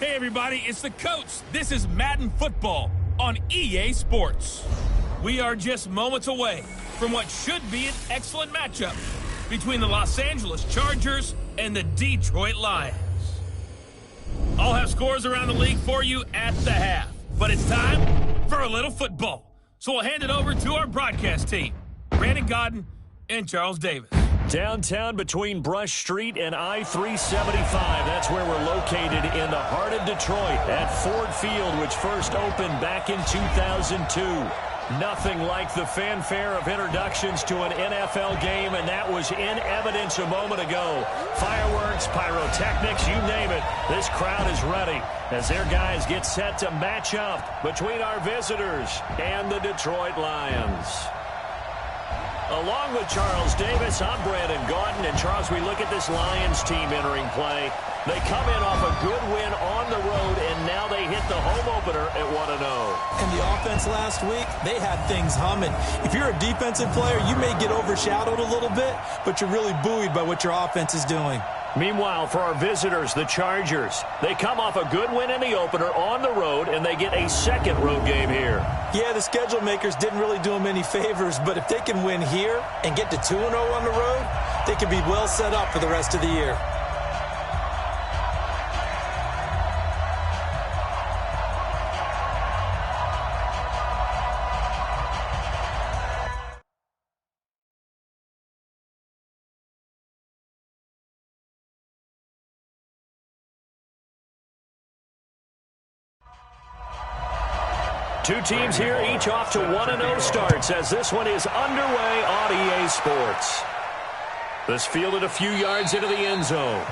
Hey everybody, it's the coach. This is Madden Football on EA Sports. We are just moments away from what should be an excellent matchup between the Los Angeles Chargers and the Detroit Lions. I'll have scores around the league for you at the half, but it's time for a little football. So we'll hand it over to our broadcast team, Brandon Godden and Charles Davis. Downtown between Brush Street and I-375. That's where we're located in the heart of Detroit at Ford Field, which first opened back in 2002. Nothing like the fanfare of introductions to an NFL game, and that was in evidence a moment ago. Fireworks, pyrotechnics, you name it. This crowd is ready as their guys get set to match up between our visitors and the Detroit Lions. Along with Charles Davis, I'm Brandon Gaudin. And, Charles, we look at this Lions team entering play. They come in off a good win on the road, and now they hit the home opener at 1-0. And the offense last week, they had things humming. If you're a defensive player, you may get overshadowed a little bit, but you're really buoyed by what your offense is doing. Meanwhile, for our visitors, the Chargers, they come off a good win in the opener on the road, and they get a second road game here. Yeah, the schedule makers didn't really do them any favors, but if they can win here and get to 2-0 on the road, they can be well set up for the rest of the year. Two teams here, each off to 1-0 starts as this one is underway on EA Sports. This fielded a few yards into the end zone.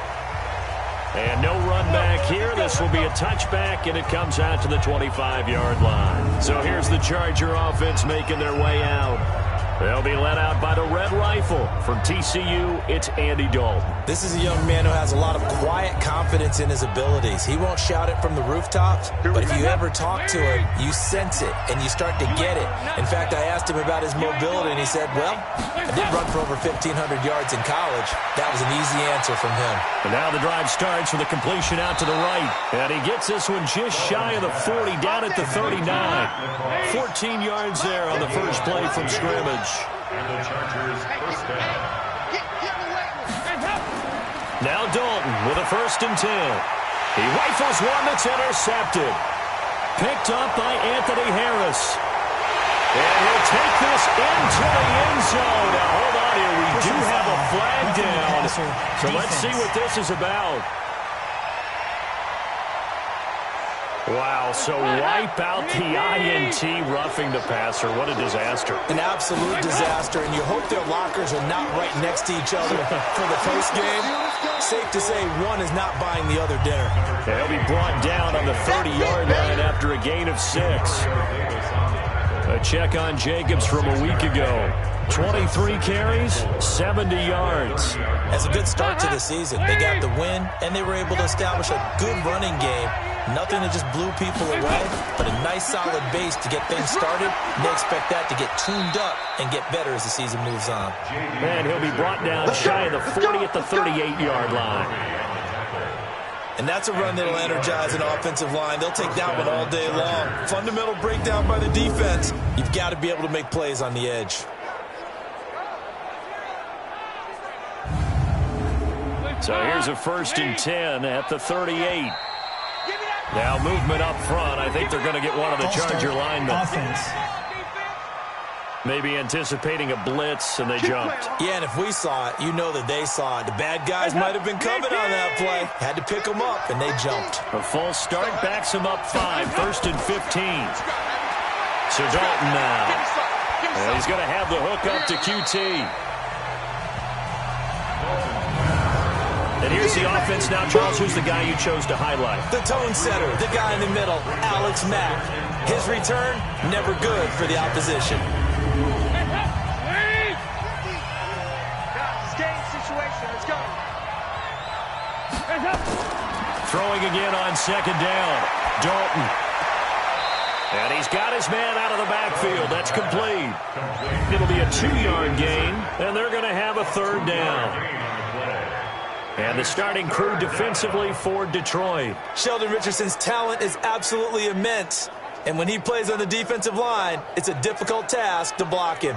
And no run back here. This will be a touchback, and it comes out to the 25-yard line. So here's the Charger offense making their way out. They'll be led out by the Red Rifle. From TCU, it's Andy Dalton. This is a young man who has a lot of quiet confidence in his abilities. He won't shout it from the rooftops, but if you ever talk to him, you sense it, and you start to get it. In fact, I asked him about his mobility, and he said, well, I did run for over 1,500 yards in college. That was an easy answer from him. And now the drive starts with a completion out to the right. And he gets this one just shy of the 40, down at the 39. 14 yards there on the first play from scrimmage. And the Chargers first down. Now Dalton with a 1st and 10. He rifles one that's intercepted. Picked up by Anthony Harris. And he'll take this into the end zone. Now hold on here. We do have a flag down. So let's see what this is about. Wow, so wipe out the INT, roughing the passer. What a disaster. An absolute disaster, and you hope their lockers are not right next to each other for the post game. Safe to say one is not buying the other dinner. They'll be brought down on the 30-yard line after a gain of 6. A check on Jacobs from a week ago. 23 carries, 70 yards. That's a good start to the season. They got the win, and they were able to establish a good running game. Nothing that just blew people away, but a nice solid base to get things started. And they expect that to get tuned up and get better as the season moves on. And he'll be brought down shy of the 40 at the 38-yard line. And that's a run that'll energize an offensive line. They'll take that one all day long. Fundamental breakdown by the defense. You've got to be able to make plays on the edge. So here's a 1st and 10 at the 38. Now movement up front. I think they're going to get one of the Charger linemen. Maybe anticipating a blitz, and they jumped. Yeah, and if we saw it, you know that they saw it. The bad guys might have been coming on that play. Had to pick them up, and they jumped. A full start backs them up 5. 1st and 15. So Dalton now. And he's going to have the hook up to QT. And here's the offense now, Charles. Who's the guy you chose to highlight? The tone setter, the guy in the middle, Alex Mack. His return, never good for the opposition. Throwing again on 2nd down. Dalton. And he's got his man out of the backfield. That's complete. It'll be a 2-yard gain, and they're going to have a 3rd down. And the starting crew defensively for Detroit. Sheldon Richardson's talent is absolutely immense. And when he plays on the defensive line, it's a difficult task to block him.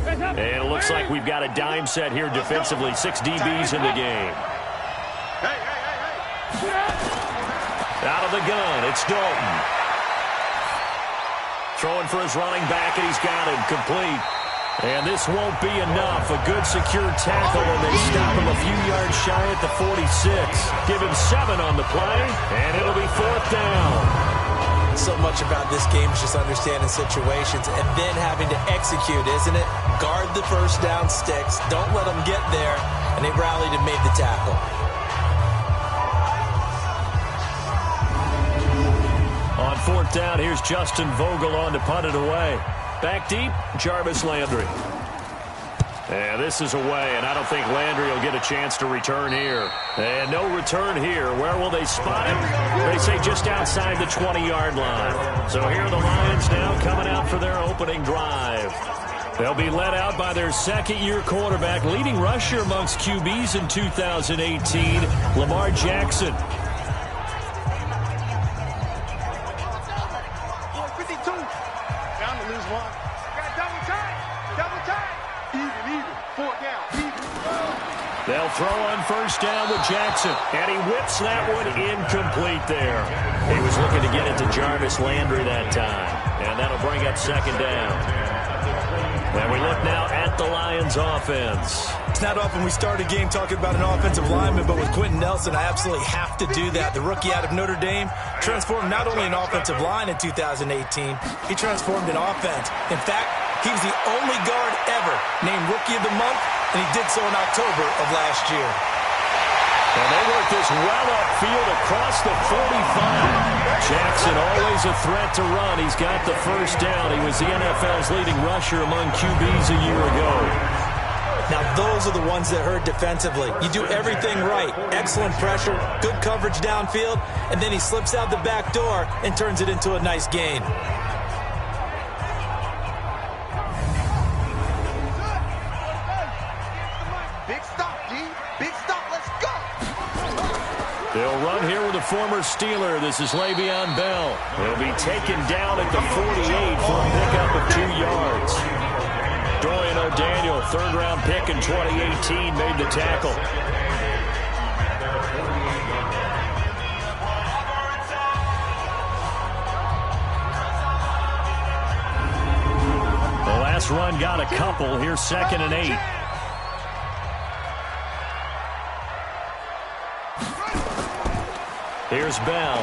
And it looks like we've got a dime set here defensively. 6 DBs in the game. Out of the gun, it's Dalton. Throwing for his running back, and he's got him complete. And this won't be enough. A good secure tackle, and they stop him a few yards shy at the 46. Give him 7 on the play, and it'll be 4th down. So much about this game is just understanding situations and then having to execute, isn't it? Guard the first down sticks. Don't let them get there. And they rallied and made the tackle. On 4th down, here's Justin Vogel on to punt it away. Back deep, Jarvis Landry. And this is away, and I don't think Landry will get a chance to return here. And no return here. Where will they spot him? They say just outside the 20-yard line. So here are the Lions now coming out for their opening drive. They'll be led out by their second-year quarterback, leading rusher amongst QBs in 2018, Lamar Jackson. They'll throw on 1st down with Jackson, and he whips that one incomplete there. He was looking to get it to Jarvis Landry that time, and that'll bring up 2nd down. And we look now at the Lions offense. It's not often we start a game talking about an offensive lineman, but with Quentin Nelson, I absolutely have to do that. The rookie out of Notre Dame transformed not only an offensive line in 2018, he transformed an offense. In fact, he was the only guard ever named Rookie of the Month, and he did so in October of last year. And they work this well upfield across the 45. Jackson always a threat to run. He's got the 1st down. He was the NFL's leading rusher among QBs a year ago. Now, those are the ones that hurt defensively. You do everything right. Excellent pressure, good coverage downfield, and then he slips out the back door and turns it into a nice gain. They'll run here with a former Steeler. This is Le'Veon Bell. He'll be taken down at the 48 for a pickup of 2 yards. Dorian O'Daniel, 3rd-round pick in 2018, made the tackle. The last run got a couple. Here's 2nd and 8. Here's Bell.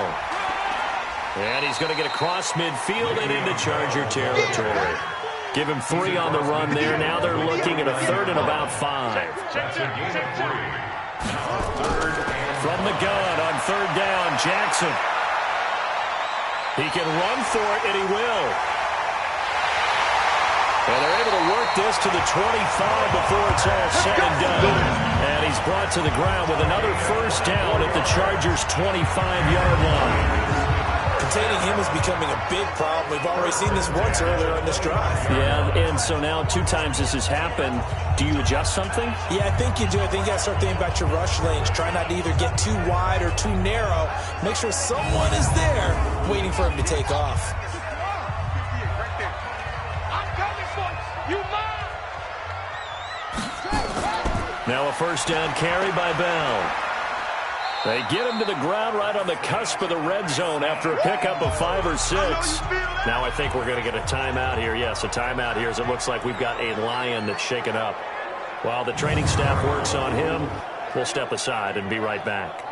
And he's going to get across midfield and into Charger territory. Give him 3 on the run there. Now they're looking at a 3rd and about 5. From the gun on 3rd down, Jackson. He can run for it, and he will. And they're able to work this to the 25 before it's all said and done. And he's brought to the ground with another 1st down at the Chargers' 25-yard line. Containing him is becoming a big problem. We've already seen this once earlier on this drive. Yeah, and so now 2 times this has happened. Do you adjust something? Yeah, I think you do. I think you got to start thinking about your rush lanes. Try not to either get too wide or too narrow. Make sure someone is there waiting for him to take off. Now a 1st down carry by Bell. They get him to the ground right on the cusp of the red zone after a pickup of 5 or 6. Now I think we're going to get a timeout here. Yes, a timeout here as it looks like we've got a Lion that's shaken up. While the training staff works on him, we'll step aside and be right back.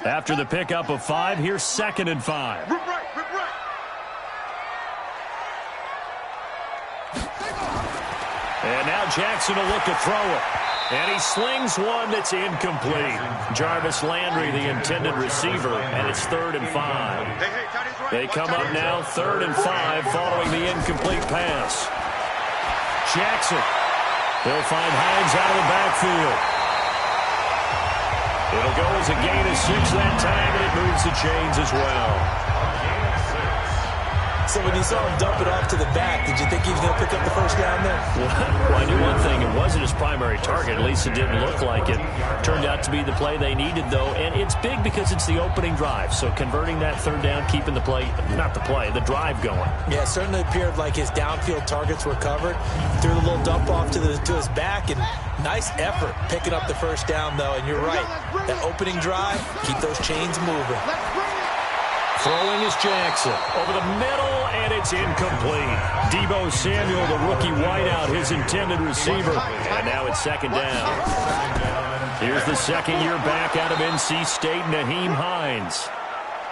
After the pickup of 5, here's 2nd and 5. And now Jackson will look to throw it. And he slings one that's incomplete. Jarvis Landry, the intended receiver, and it's 3rd and 5. They come up now 3rd and 5 following the incomplete pass. Jackson. They'll find Hines out of the backfield. It'll go as a gain of 6 that time, and it moves the chains as well. So when you saw him dump it off to the back, did you think he was going to pick up the first down there? Well, I knew one thing. It wasn't his primary target. At least it didn't look like it. Turned out to be the play they needed, though. And it's big because it's the opening drive. So converting that third down, keeping the play, not the play, the drive going. Yeah, it certainly appeared like his downfield targets were covered. Threw the little dump off to his back, and nice effort picking up the first down, though. And you're right. That opening drive, keep those chains moving. Throwing is Jackson. Over the middle, and it's incomplete. Deebo Samuel, the rookie wideout, his intended receiver. And now it's second down. Here's the second-year back out of NC State, Naheem Hines.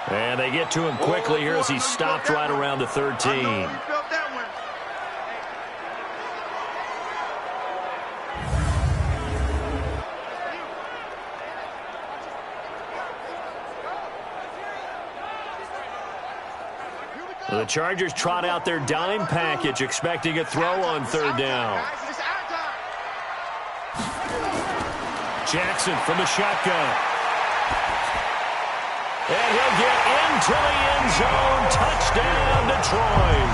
And they get to him quickly here as he stopped right around the 13. The Chargers trot out their dime package, expecting a throw on third down. Jackson from the shotgun. And he'll get into the end zone. Touchdown, Detroit.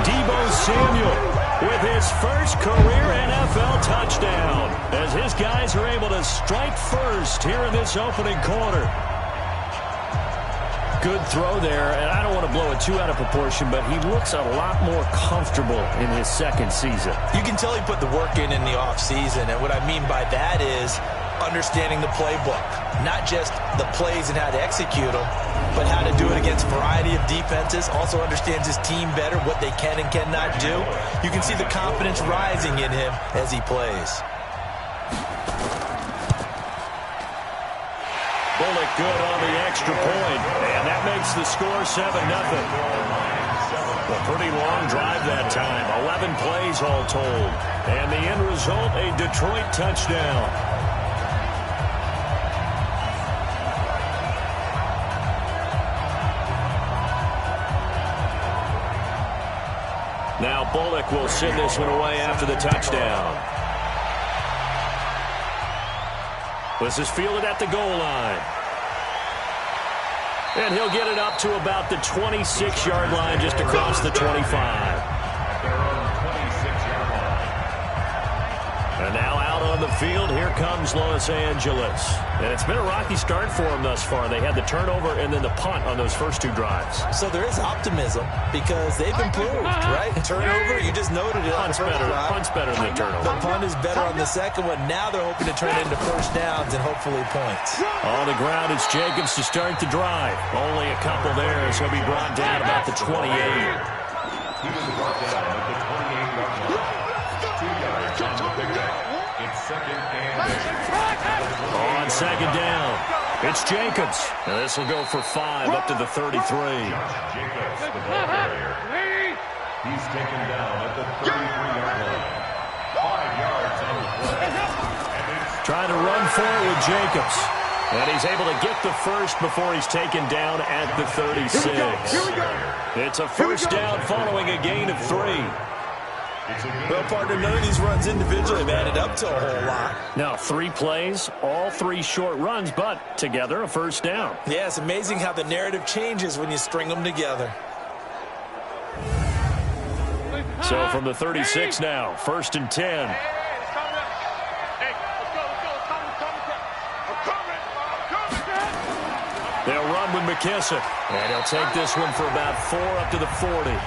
Deebo Samuel with his first career NFL touchdown, as his guys are able to strike first here in this opening quarter. Good throw there, and I don't want to blow it too out of proportion, but he looks a lot more comfortable in his second season. You can tell he put the work in the offseason, and what I mean by that is understanding the playbook. Not just the plays and how to execute them, but how to do it against a variety of defenses. Also understands his team better, what they can and cannot do. You can see the confidence rising in him as he plays. Bullock good on the extra point, and that makes the score 7-0. A pretty long drive that time, 11 plays all told. And the end result, a Detroit touchdown. Now Bullock will send this one away after the touchdown. This is fielded at the goal line. And he'll get it up to about the 26-yard line, just across the 25. And now out on the field, here comes Los Angeles. And it's been a rocky start for them thus far. They had the turnover and then the punt on those first two drives. So there is optimism because they've improved, right? Turnover, you just noted it. Punt's better than the turnover. The punt is better on the second one. Now they're hoping to turn it into first downs and hopefully points. On the ground, it's Jacobs to start the drive. Only a couple there as he'll be brought down about the 28. He was brought down at the 28-yard line. 2 yards on the pickup. It's second and 8. On second down, it's Jacobs. And this will go for 5 up to the 33. Jacobs, the ball carrier. He's taken down at the 33-yard line. 5 yards on the play. Trying to run forward with Jacobs. And he's able to get the first before he's taken down at the 36. It's a first down following a gain of 3. Well, partner, none of these runs individually have added up to a whole lot. Now, 3 plays, all 3 short runs, but together a first down. Yeah, it's amazing how the narrative changes when you string them together. So from the 36 now, 1st and 10. They'll run with McKissick. And he'll take this one for about 4 up to the 40.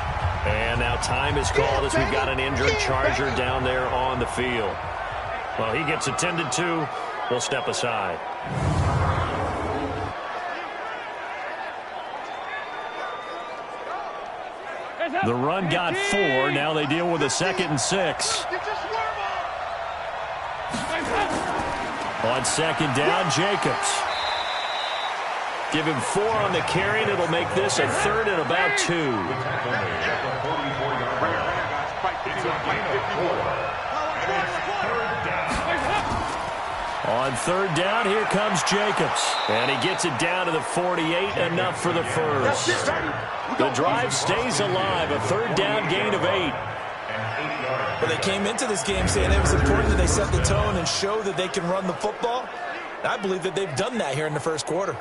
And now time is called as we've got an injured Charger down there on the field. Well, he gets attended to. We'll step aside. The run got 4. Now they deal with a 2nd and 6. On 2nd down, Jacobs. Give him 4 on the carry, and it'll make this a 3rd and about 2. On 3rd down, here comes Jacobs. And he gets it down to the 48, enough for the first. The drive stays alive, a 3rd down gain of 8. Well, they came into this game saying it was important that they set the tone and show that they can run the football. I believe that they've done that here in the first quarter.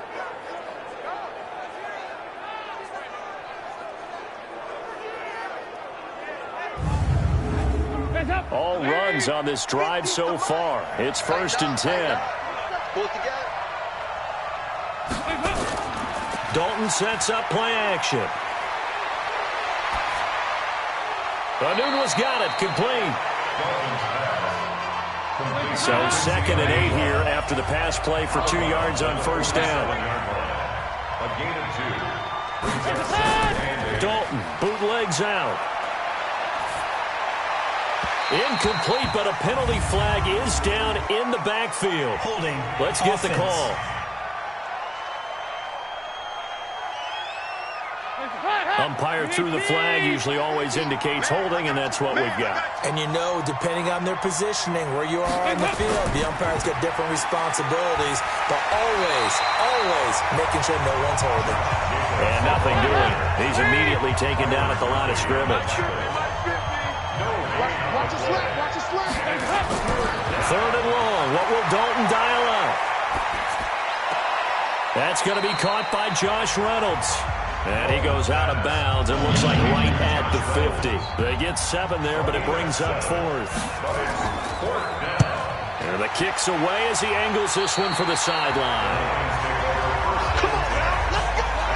All runs on this drive so far. It's 1st and 10. Dalton sets up play action. Anunwa's got it, complete. So 2nd and 8 here after the pass play for 2 yards on 1st down. A gain of 2. Dalton bootlegs out. Incomplete, but a penalty flag is down in the backfield. Holding. Let's get the call. Umpire threw the flag, usually always indicates holding, and that's what we've got. And you know, depending on their positioning, where you are on the field, the umpire's got different responsibilities, but always making sure no one's holding. And nothing doing. He's immediately taken down at the line of scrimmage. Watch your slap, watch your slap. 3rd and long. What will Dalton dial up? That's going to be caught by Josh Reynolds. And he goes out of bounds. It looks like right at the 50. They get 7 there, but it brings up 4th. And the kick's away as he angles this one for the sideline.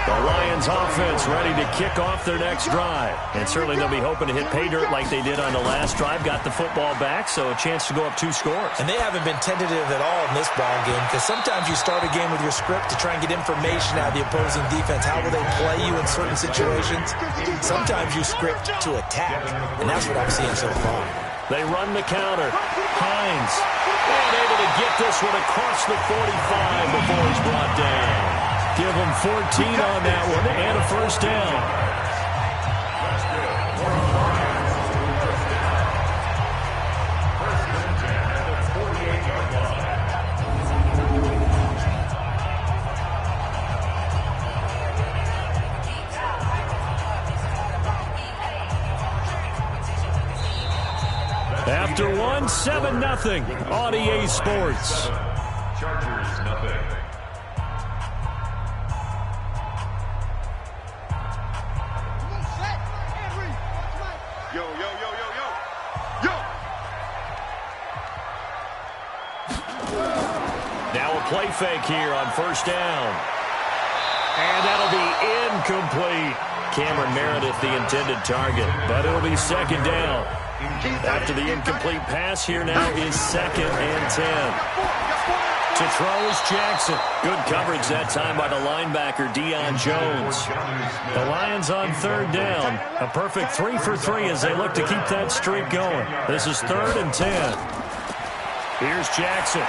The Lions offense ready to kick off their next drive. And certainly they'll be hoping to hit pay dirt like they did on the last drive. Got the football back, so a chance to go up 2 scores. And they haven't been tentative at all in this ball game, because sometimes you start a game with your script to try and get information out of the opposing defense. How will they play you in certain situations? Sometimes you script to attack, and that's what I'm seeing so far. They run the counter. Hines, and able to get this one across the 45 before he's brought down. Give him 14 on that one and a 1st down. After 1, 7-0 on EA Sports. Chargers, nothing. Play fake here on 1st down. And that'll be incomplete. Cameron Meredith, the intended target, but it'll be 2nd down. After the incomplete pass, here now is 2nd and 10. To throw is Jackson. Good coverage that time by the linebacker, Deion Jones. The Lions on 3rd down. A perfect 3 for 3 as they look to keep that streak going. This is 3rd and 10. Here's Jackson.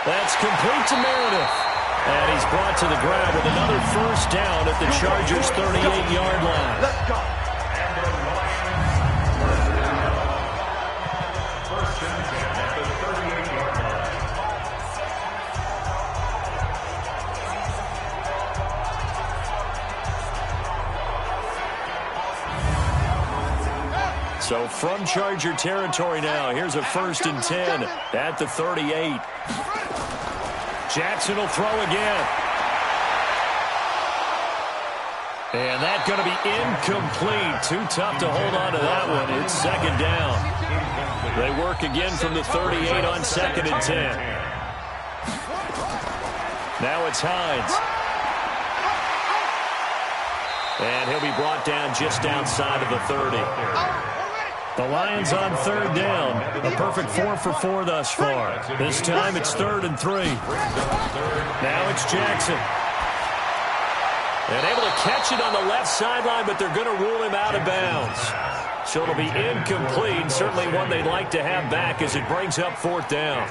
That's complete to Meredith. And he's brought to the ground with another 1st down at the Chargers' 38-yard line. Let's go. First and 10 at the 38-yard line. So from Charger territory now, here's a 1st and 10 at the 38. Jackson will throw again. And that's going to be incomplete. Too tough to hold on to that one. It's 2nd down. They work again from the 38 on 2nd and 10. Now it's Hines. And he'll be brought down just outside of the 30. The Lions on 3rd down. A perfect 4 for 4 thus far. This time it's 3rd and 3. Now it's Jackson. And able to catch it on the left sideline, but they're going to rule him out of bounds. So it'll be incomplete. Certainly one they'd like to have back as it brings up 4th down.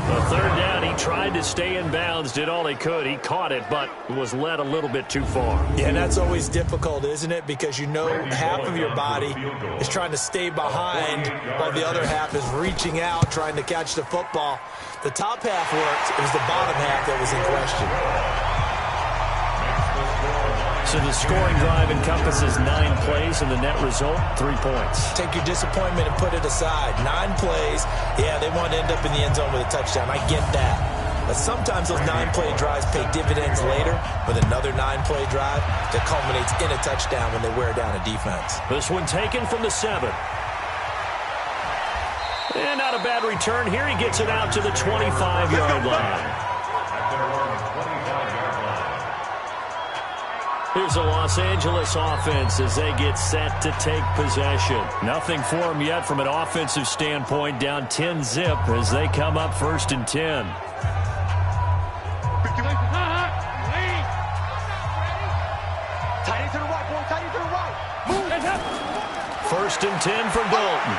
The 3rd down, he tried to stay in bounds, did all he could. He caught it, but was led a little bit too far. Yeah, and that's always difficult, isn't it? Because you know half of your body is trying to stay behind while the other half is reaching out, trying to catch the football. The top half worked. It was the bottom half that was in question. So the scoring drive encompasses 9 plays, and the net result, 3 points. Take your disappointment and put it aside. 9 plays, yeah, they want to end up in the end zone with a touchdown. I get that. But sometimes those 9-play drives pay dividends later with another 9-play drive that culminates in a touchdown when they wear down a defense. This one taken from the 7. And not a bad return here. He gets it out to the 25-yard line. Here's the Los Angeles offense as they get set to take possession. Nothing for them yet from an offensive standpoint. Down 10-zip as they come up 1st and 10. Tight to the right, boy. Tight to the right. Move. 1st and 10 for Dalton.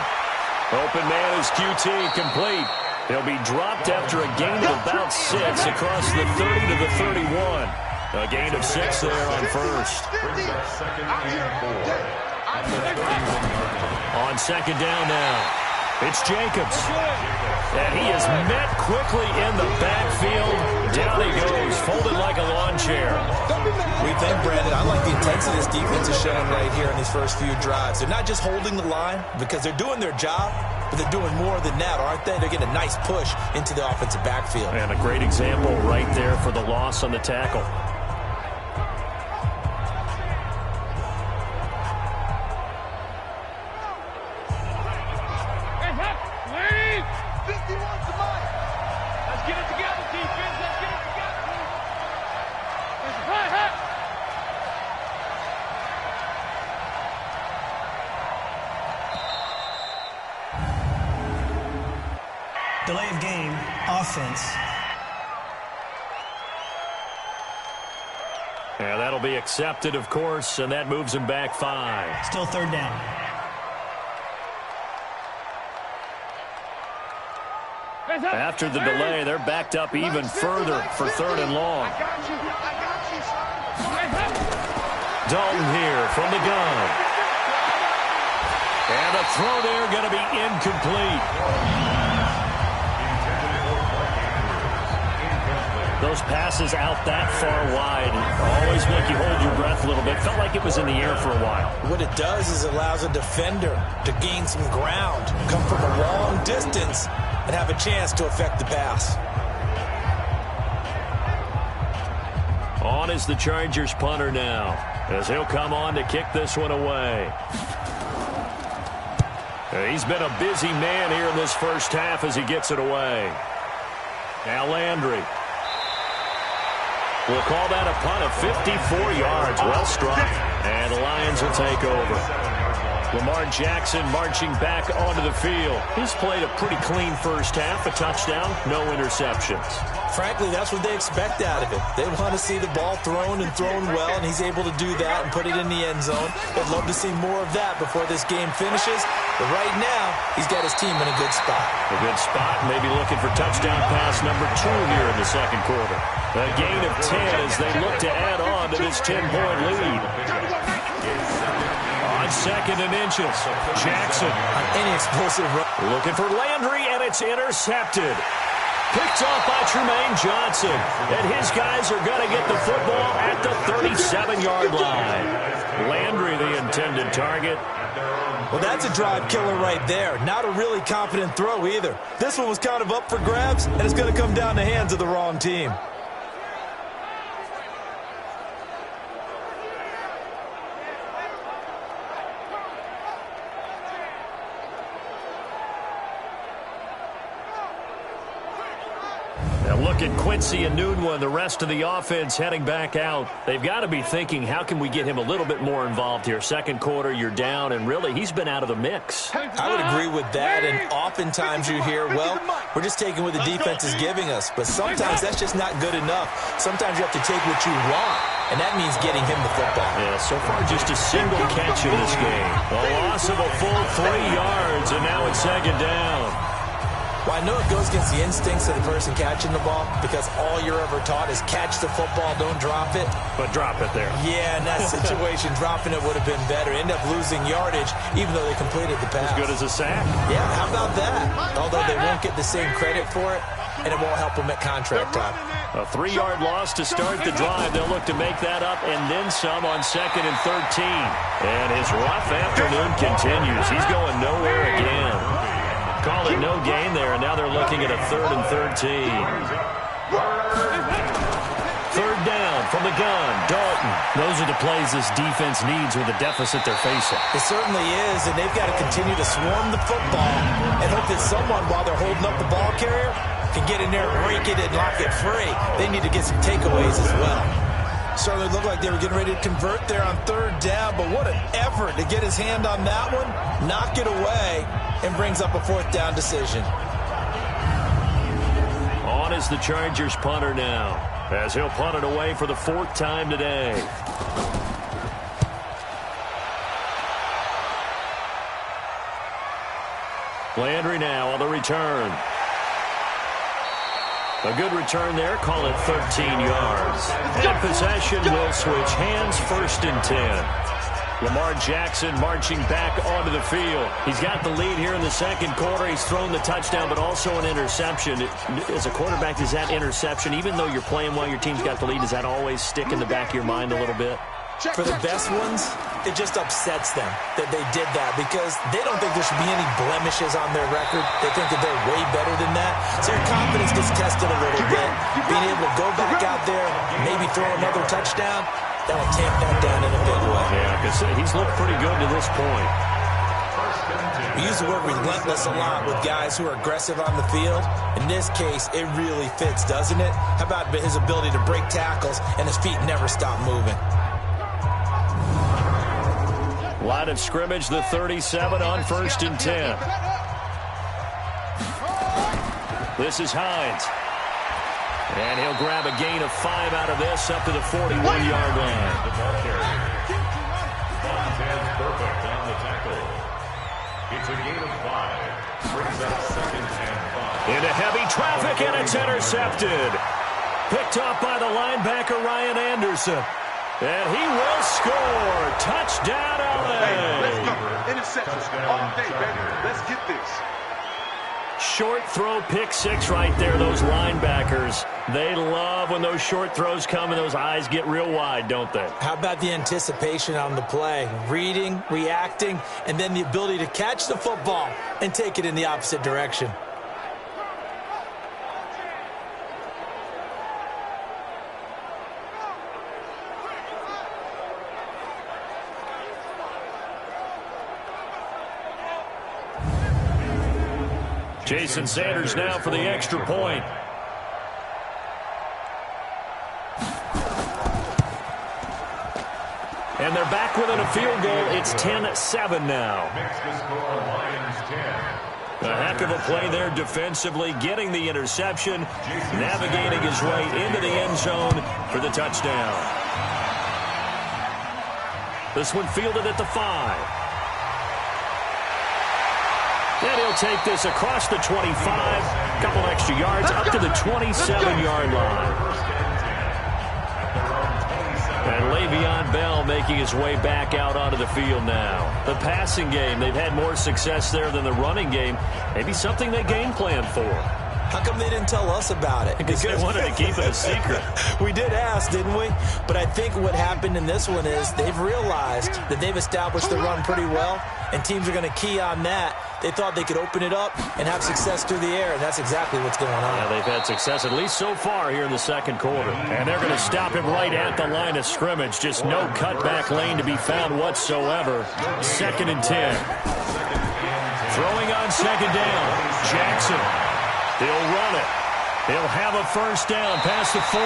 Open man is QT, complete. He'll be dropped after a gain of about 6 across the 30 to the 31. A gain of 6 there on 1st. On 2nd down now, it's Jacobs. And he is met quickly in the backfield. Down he goes, folded like a lawn chair. We think, Brandon, I like the intensity this defense is showing right here in these first few drives. They're not just holding the line because they're doing their job, but they're doing more than that, aren't they? They're getting a nice push into the offensive backfield. And a great example right there for the loss on the tackle. Delay of game, offense. Yeah, that'll be accepted, of course, and that moves him back 5. Still 3rd down. After the delay, they're backed up even further for 3rd and long. Dalton here from the gun. And the throw there going to be incomplete. Those passes out that far wide always make you hold your breath a little bit. Felt like it was in the air for a while. What it does is it allows a defender to gain some ground, come from a long distance, and have a chance to affect the pass. On is the Chargers punter now, as he'll come on to kick this one away. He's been a busy man here in this first half as he gets it away. Now Landry. We'll call that a punt of 54 yards. Well struck. And the Lions will take over. Lamar Jackson marching back onto the field. He's played a pretty clean first half. A touchdown, no interceptions. Frankly, that's what they expect out of it. They want to see the ball thrown and thrown well, and he's able to do that and put it in the end zone. They'd love to see more of that before this game finishes. But right now, he's got his team in a good spot. A good spot, maybe looking for touchdown pass number 2 here in the second quarter. A gain of 10 as they look to add on to this 10-point lead. On 2nd and inches, Jackson. Any explosive run. Looking for Landry, and it's intercepted. Picked off by Tremaine Johnson. And his guys are going to get the football at the 37-yard line. Landry, the intended target. Well, that's a drive killer right there. Not a really confident throw either. This one was kind of up for grabs, and it's going to come down the hands of the wrong team. Look at Quincy and Nunwa and the rest of the offense heading back out. They've got to be thinking, how can we get him a little bit more involved here? Second quarter, you're down, and really, he's been out of the mix. I would agree with that, and oftentimes you hear, well, we're just taking what the defense is giving us, but sometimes that's just not good enough. Sometimes you have to take what you want, and that means getting him the football. Yeah, so far just a single catch in this game. A loss of a full 3 yards, and now it's 2nd down. Well, I know it goes against the instincts of the person catching the ball because all you're ever taught is catch the football, don't drop it. But drop it there. Yeah, in that situation, dropping it would have been better. End up losing yardage, even though they completed the pass. As good as a sack. Yeah, how about that? Although they won't get the same credit for it, and it won't help them at contract time. A 3-yard loss to start the drive. They'll look to make that up and then some on 2nd and 13. And his rough afternoon continues. He's going nowhere again. Call it no gain there, and now they're looking at a 3rd and 13. Third down from the gun, Dalton. Those are the plays this defense needs with the deficit they're facing. It certainly is, and they've got to continue to swarm the football and hope that someone, while they're holding up the ball carrier, can get in there, rake it, and lock it free. They need to get some takeaways as well. Certainly looked like they were getting ready to convert there on third down, but what an effort to get his hand on that one, knock it away, and brings up a fourth down decision. On is the Chargers punter now, as he'll punt it away for the fourth time today. Landry now on the return. A good return there, call it 13 yards. And possession will switch hands, 1st and 10. Lamar Jackson marching back onto the field. He's got the lead here in the second quarter. He's thrown the touchdown, but also an interception. As a quarterback, is that interception, even though you're playing while your team's got the lead, does that always stick in the back of your mind a little bit? For the best ones, it just upsets them that they did that because they don't think there should be any blemishes on their record. They think that they're way better than that. So your confidence gets tested a little bit. Being able to go back out there, maybe throw another touchdown, that'll tamp that down in a big way. Yeah, because he's looked pretty good to this point. We use the word relentless a lot with guys who are aggressive on the field. In this case, it really fits, doesn't it? How about his ability to break tackles and his feet never stop moving? Line of scrimmage, the 37 on 1st and 10. This is Hines. And he'll grab a gain of 5 out of this up to the 41-yard line. The ball carrier. Montana's perfect on the tackle. It's a gain of 5. Brings up 2nd and 5. Into heavy traffic, and it's intercepted. Picked off by the linebacker, Ryan Anderson. And he will score. Touchdown, LA. Hey, let's go. Interception all day, baby. Let's get this. Short throw, pick 6 right there, those linebackers. They love when those short throws come and those eyes get real wide, don't they? How about the anticipation on the play? Reading, reacting, and then the ability to catch the football and take it in the opposite direction. Jason Sanders now for the extra point. And they're back within a field goal. It's 10-7 now. Makes the score Lions 10. A heck of a play there defensively, getting the interception, navigating his way into the end zone for the touchdown. This one fielded at the 5. And he'll take this across the 25, a couple extra yards, up to the 27-yard line. And Le'Veon Bell making his way back out onto the field now. The passing game, they've had more success there than the running game. Maybe something they game plan for. How come they didn't tell us about it? Because they wanted to keep it a secret. We did ask, didn't we? But I think what happened in this one is they've realized that they've established the run pretty well, and teams are going to key on that. They thought they could open it up and have success through the air, and that's exactly what's going on. Yeah, they've had success, at least so far, here in the second quarter. And they're going to stop him right at the line of scrimmage. Just no cutback lane to be found whatsoever. 2nd and 10. Throwing on 2nd down. Jackson. They'll run it. They'll have a first down past the 40.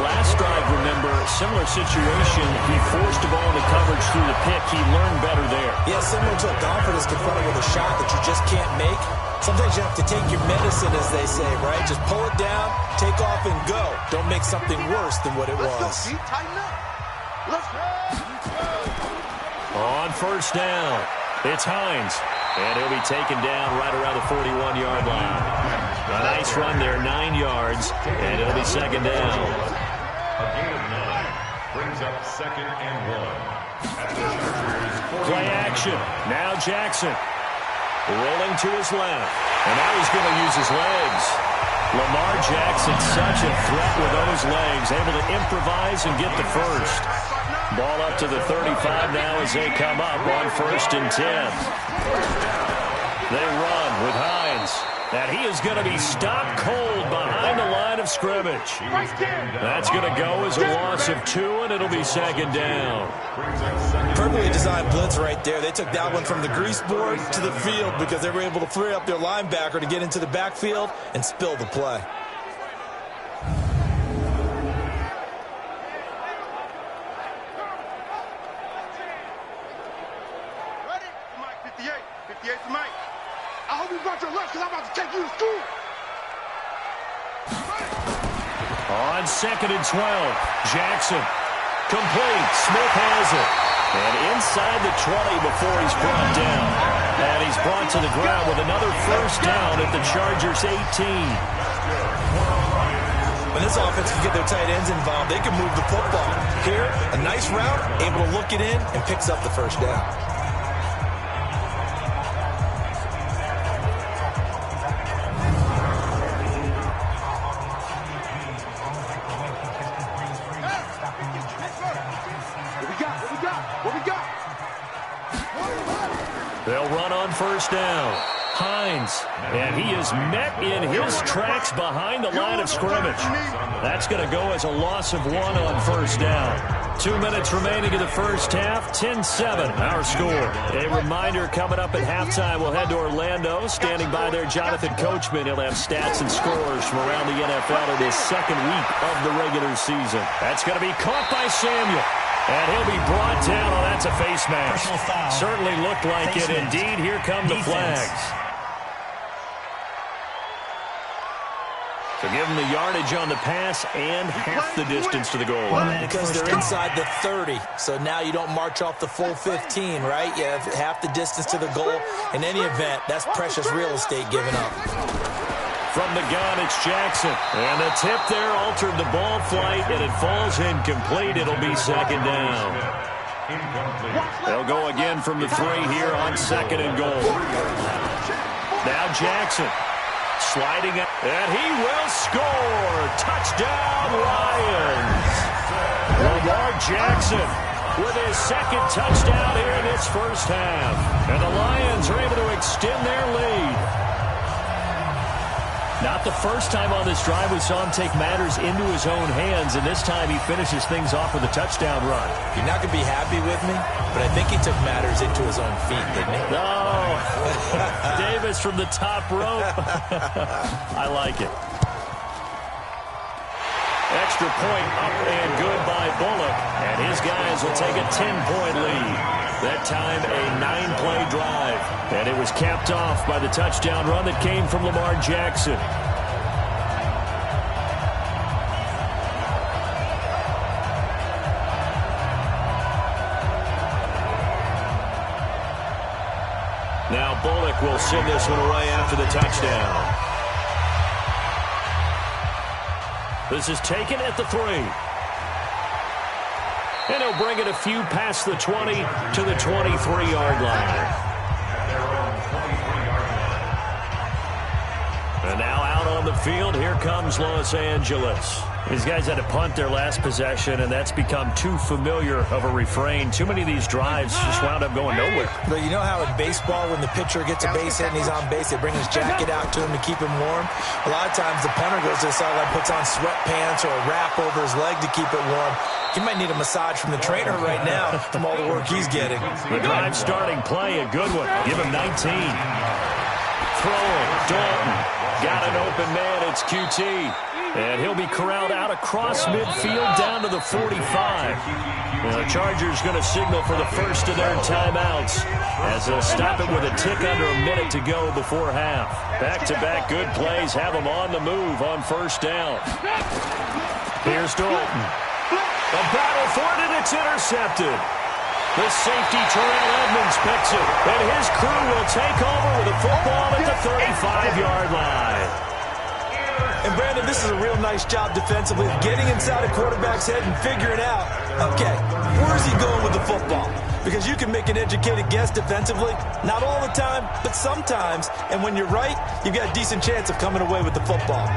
Last drive, remember, similar situation. He forced the ball into coverage through the pick. He learned better there. Yeah, similar to a golfer that's confronted with a shot that you just can't make. Sometimes you have to take your medicine, as they say, right? Just pull it down, take off, and go. Don't make something worse than what it was. Let's go, tighten up. Let's go. On first down, it's Hines. And he'll be taken down right around the 41-yard line. A nice run there, 9 yards, and it'll be 2nd down. A gain of 9 brings up 2nd and 1. At the Chargers' 40. Play action. Now Jackson. Rolling to his left. And now he's going to use his legs. Lamar Jackson, such a threat with those legs. Able to improvise and get the first. Ball up to the 35 now as they come up on 1st and 10. They run with Hines. Hines. And he is going to be stopped cold behind the line of scrimmage. That's going to go as a loss of 2, and it'll be second down. Perfectly designed blitz right there. They took that one from the grease board to the field because they were able to free up their linebacker to get into the backfield and spill the play. Ready? Mike, 58. 58 for Mike. I hope you brought your lunch because I'm about to take you to school. On 2nd and 12, Jackson. Complete. Smith has it. And inside the 20 before he's brought down. And he's brought to the ground with another first down at the Chargers' 18. When this offense can get their tight ends involved, they can move the football. Here, a nice route, able to look it in, and picks up the first down. They'll run on first down. Hines, and he is met in his tracks behind the line of scrimmage. That's going to go as a loss of 1 on first down. 2 minutes remaining in the first half, 10-7, our score. A reminder, coming up at halftime, we'll head to Orlando. Standing by there, Jonathan Coachman. He'll have stats and scores from around the NFL in his second week of the regular season. That's going to be caught by Samuel. And he'll be brought down. Oh, that's a face mask. Certainly looked like it. Indeed, here come the flags. So give them the yardage on the pass and half the distance to the goal line. Because they're inside the 30. So now you don't march off the full 15, right? You have half the distance to the goal. In any event, that's precious real estate given up. From the gun, it's Jackson. And the tip there altered the ball flight, and it falls incomplete. It'll be second down. They'll go again from the 3 here on 2nd and goal. Now Jackson sliding up, and he will score. Touchdown, Lions. Lamar Jackson with his second touchdown here in this first half. And the Lions are able to extend their lead. Not the first time on this drive we saw him take matters into his own hands, and this time he finishes things off with a touchdown run. You're not going to be happy with me, but I think he took matters into his own feet, didn't he? No. Davis from the top rope. I like it. Extra point up and good by Bullock, and his guys will take a 10-point lead. That time a 9-play drive, and it was capped off by the touchdown run that came from Lamar Jackson. Now Bullock will send this one away after the touchdown. This is taken at the 3. And he'll bring it a few past the 20 to the 23-yard line. And now out on the field, here comes Los Angeles. These guys had to punt their last possession, and that's become too familiar of a refrain. Too many of these drives just wound up going nowhere. But you know how in baseball, when the pitcher gets a base hit and he's on base, they bring his jacket out to him to keep him warm? A lot of times the punter goes to the sideline, puts on sweatpants or a wrap over his leg to keep it warm. He might need a massage from the trainer right now from all the work he's getting. The drive starting play, a good one. Give him 19. Throwing, Dalton. Got an open man, it's QT. And he'll be corralled out across midfield down to the 45. The Chargers going to signal for the first of their timeouts as they'll stop it with a tick under a minute to go before half. Back-to-back good plays have them on the move on first down. Here's Dalton. A battle for it, and it's intercepted. The safety, Terrell Edmonds, picks it, and his crew will take over with the football at the 35-yard line. And, Brandon, this is a real nice job defensively of getting inside a quarterback's head and figuring out, okay, where's he going with the football? Because you can make an educated guess defensively, not all the time, but sometimes. And when you're right, you've got a decent chance of coming away with the football.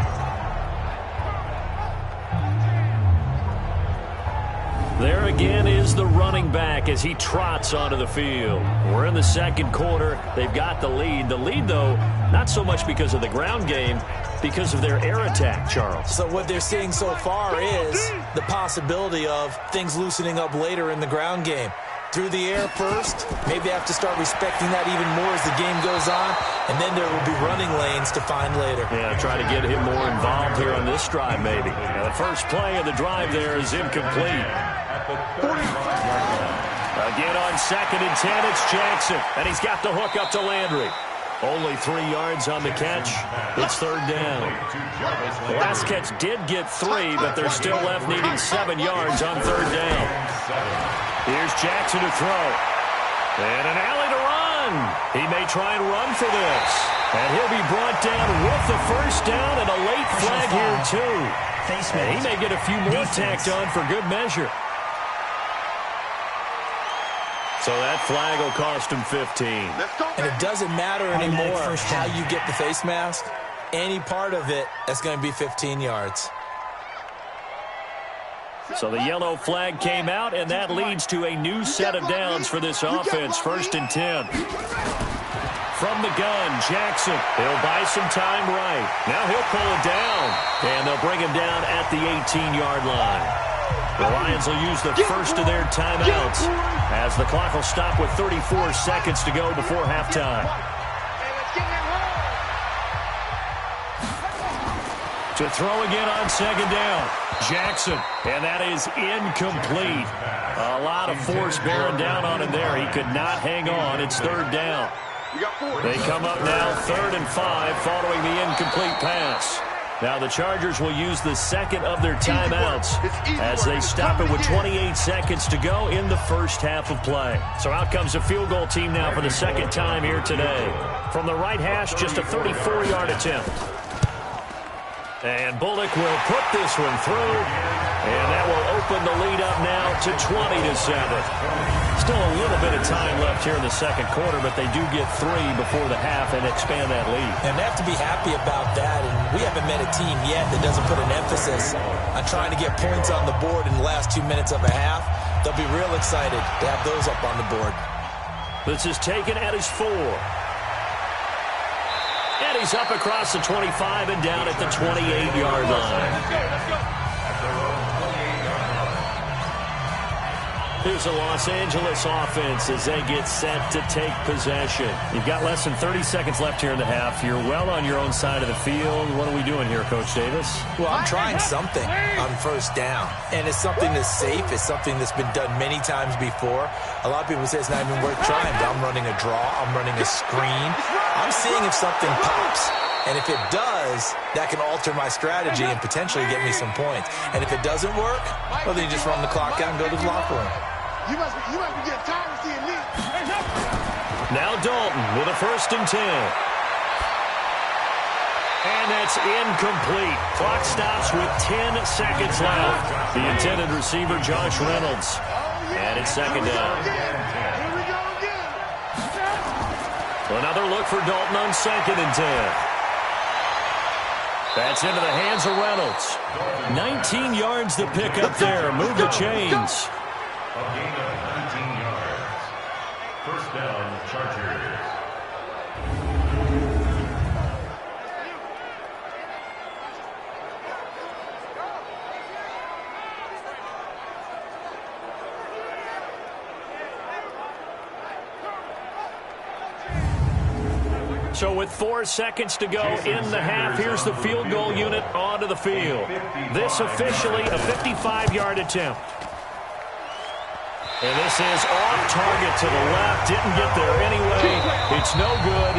There again is the running back as he trots onto the field. We're in the second quarter. They've got the lead. The lead, though, not so much because of the ground game, because of their air attack, Charles. So what they're seeing so far is the possibility of things loosening up later in the ground game. Through the air first, maybe they have to start respecting that even more as the game goes on, and then there will be running lanes to find later. Yeah, try to get him more involved here on this drive, maybe. Now, the first play of the drive there is incomplete. Again on 2nd and 10, it's Jackson, and he's got the hook up to Landry. Only 3 yards on the catch. It's 3rd down. The last catch did get 3, but they're still left needing 7 yards on 3rd down. Here's Jackson to throw. And an alley to run. He may try and run for this. And he'll be brought down with the first down and a late flag here, too. And he may get a few more tacked on for good measure. So that flag will cost him 15. And it doesn't matter anymore how you get the face mask. Any part of it, that's going to be 15 yards. So the yellow flag came out, and that leads to a new set of downs for this offense. 1st and 10. From the gun, Jackson. He'll buy some time right. Now he'll pull it down, and they'll bring him down at the 18-yard line. The Lions will use the first of their timeouts as the clock will stop with 34 seconds to go before halftime. To throw again on 2nd down. Jackson, and that is incomplete. A lot of force bearing down on him there. He could not hang on. It's 3rd down. They come up now 3rd and 5 following the incomplete pass. Now the Chargers will use the second of their timeouts as they stop it with 28 seconds to go in the first half of play. So out comes a field goal team now for the second time here today. From the right hash, just a 34-yard attempt. And Bullock will put this one through, and that will open the lead up now to 20-7. Still a little bit of time left here in the second quarter, but they do get 3 before the half and expand that lead. And they have to be happy about that, and we haven't met a team yet that doesn't put an emphasis on trying to get points on the board in the last 2 minutes of a half. They'll be real excited to have those up on the board. This is taken at his 4. And he's up across the 25 and down at the 28-yard line. Here's the Los Angeles offense as they get set to take possession. You've got less than 30 seconds left here in the half. You're well on your own side of the field. What are we doing here, Coach Davis? Well, I'm trying something on 1st down. And it's something that's safe. It's something that's been done many times before. A lot of people say it's not even worth trying, but I'm running a draw. I'm running a screen. I'm seeing if something pops. And if it does, that can alter my strategy and potentially get me some points. And if it doesn't work, well, then you just run the clock out and go to the locker room. You must be getting tired of seeing me. Now Dalton with a 1st and 10. And that's incomplete. Clock stops with 10 seconds left. The intended receiver, Josh Reynolds. And it's 2nd down. Here we go again. Another look for Dalton on 2nd and 10. That's into the hands of Reynolds. 19 yards to pick up there. Move the chains. A gain of 19 yards. 1st down, Chargers. So with 4 seconds to go in the half, here's the field goal unit onto the field. This officially a 55-yard attempt. And this is off target to the left. Didn't get there anyway. It's no good.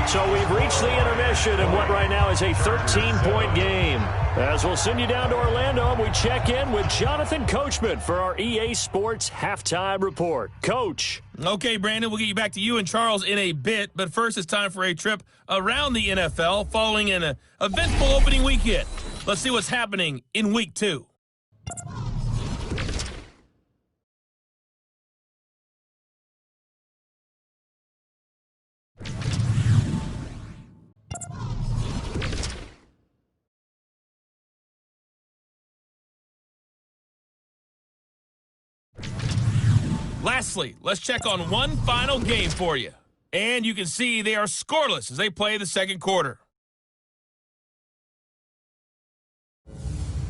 So we've reached the intermission in what right now is a 13-point game. As we'll send you down to Orlando, and we check in with Jonathan Coachman for our EA Sports Halftime Report. Coach. Okay, Brandon, we'll get you back to you and Charles in a bit. But first, it's time for a trip around the NFL following an eventful opening weekend. Let's see what's happening in Week 2. Lastly, let's check on one final game for you. And you can see they are scoreless as they play the second quarter.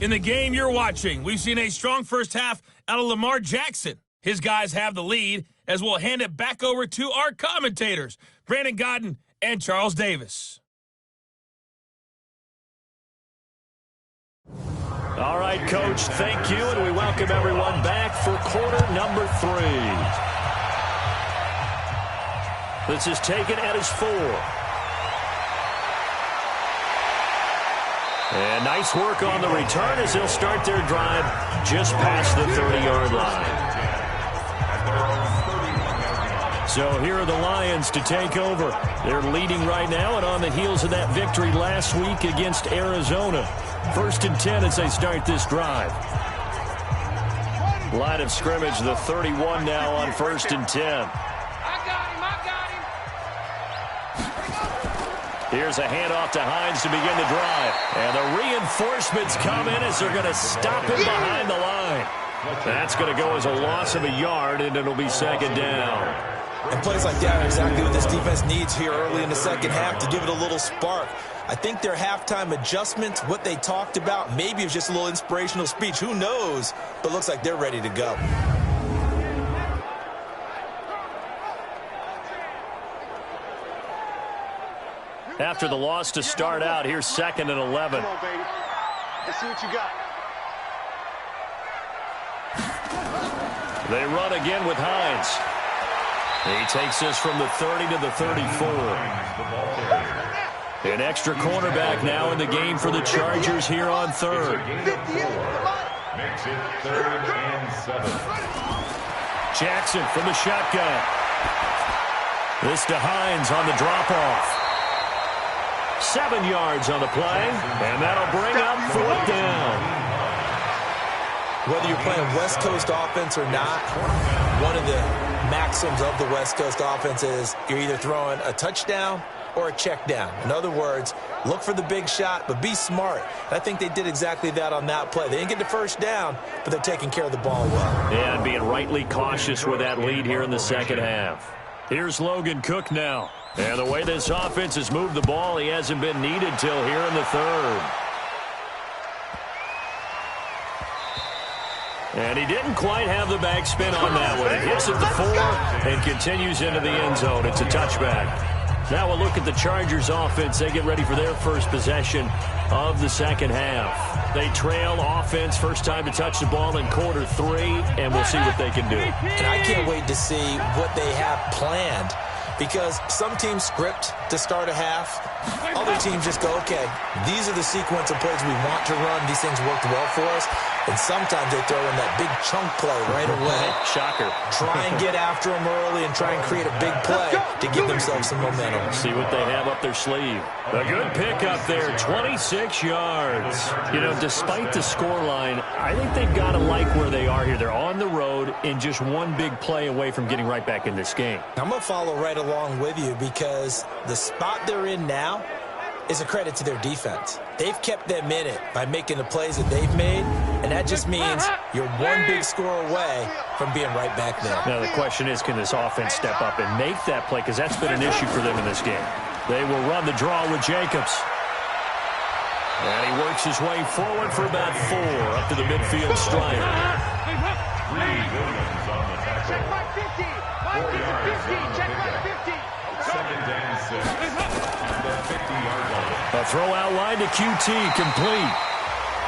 In the game you're watching, we've seen a strong first half out of Lamar Jackson. His guys have the lead as we'll hand it back over to our commentators, Brandon Godden and Charles Davis. All right, Coach, thank you, and we welcome everyone back for quarter number 3. This is taken at his 4. And nice work on the return as they'll start their drive just past the 30-yard line. So here are the Lions to take over. They're leading right now and on the heels of that victory last week against Arizona. 1st and 10 as they start this drive. Line of scrimmage, the 31 now on 1st and 10. Here's a handoff to Hines to begin the drive. And the reinforcements come in as they're going to stop him behind the line. That's going to go as a loss of a yard, and it'll be 2nd down. And plays like that are exactly what this defense needs here early in the second half to give it a little spark. I think their halftime adjustments, what they talked about, maybe it was just a little inspirational speech. Who knows? But looks like they're ready to go. After the loss to start out, here's 2nd and 11. Come on, baby. Let's see what you got. They run again with Hines. He takes us from the 30 to the 34. An extra cornerback now in the game for the Chargers here on 3rd. Makes it 3rd and 7. Jackson from the shotgun. This to Hines on the drop-off. 7 yards on the play, and that'll bring up 4th down. Whether you're playing West Coast offense or not, one of the maxims of the West Coast offense is you're either throwing a touchdown or a check down. In other words, look for the big shot, but be smart. And I think they did exactly that on that play. They didn't get the first down, but they're taking care of the ball well. Yeah, and being rightly cautious with that lead here in the second half. Here's Logan Cook now. And the way this offense has moved the ball, he hasn't been needed till here in the 3rd. And he didn't quite have the backspin on that one. It hits at the 4 and continues into the end zone. It's a touchback. Now we'll look at the Chargers offense. They get ready for their first possession of the second half. They trail offense, first time to touch the ball in quarter 3, and we'll see what they can do. And I can't wait to see what they have planned, because some teams script to start a half. Other teams just go, okay, these are the sequence of plays we want to run. These things worked well for us. And sometimes they throw in that big chunk play right away. Shocker. Try and get after them early and try and create a big play to give themselves some momentum. See what they have up their sleeve. A good pickup there, 26 yards. You know, despite the scoreline, I think they've got to like where they are here. They're on the road and just one big play away from getting right back in this game. I'm going to follow right along with you, because the spot they're in now is a credit to their defense. They've kept them in it by making the plays that they've made, and that just means you're one big score away from being right back there. Now the question is, can this offense step up and make that play? Because that's been an issue for them in this game. They will run the draw with Jacobs. And he works his way forward for about 4 up to the midfield stripe. Williams on the tackle. Check my 50. 4 yards on the Check my pickup. 50. 2nd and 6. On the 50-yard line. A throw out line to QT, complete.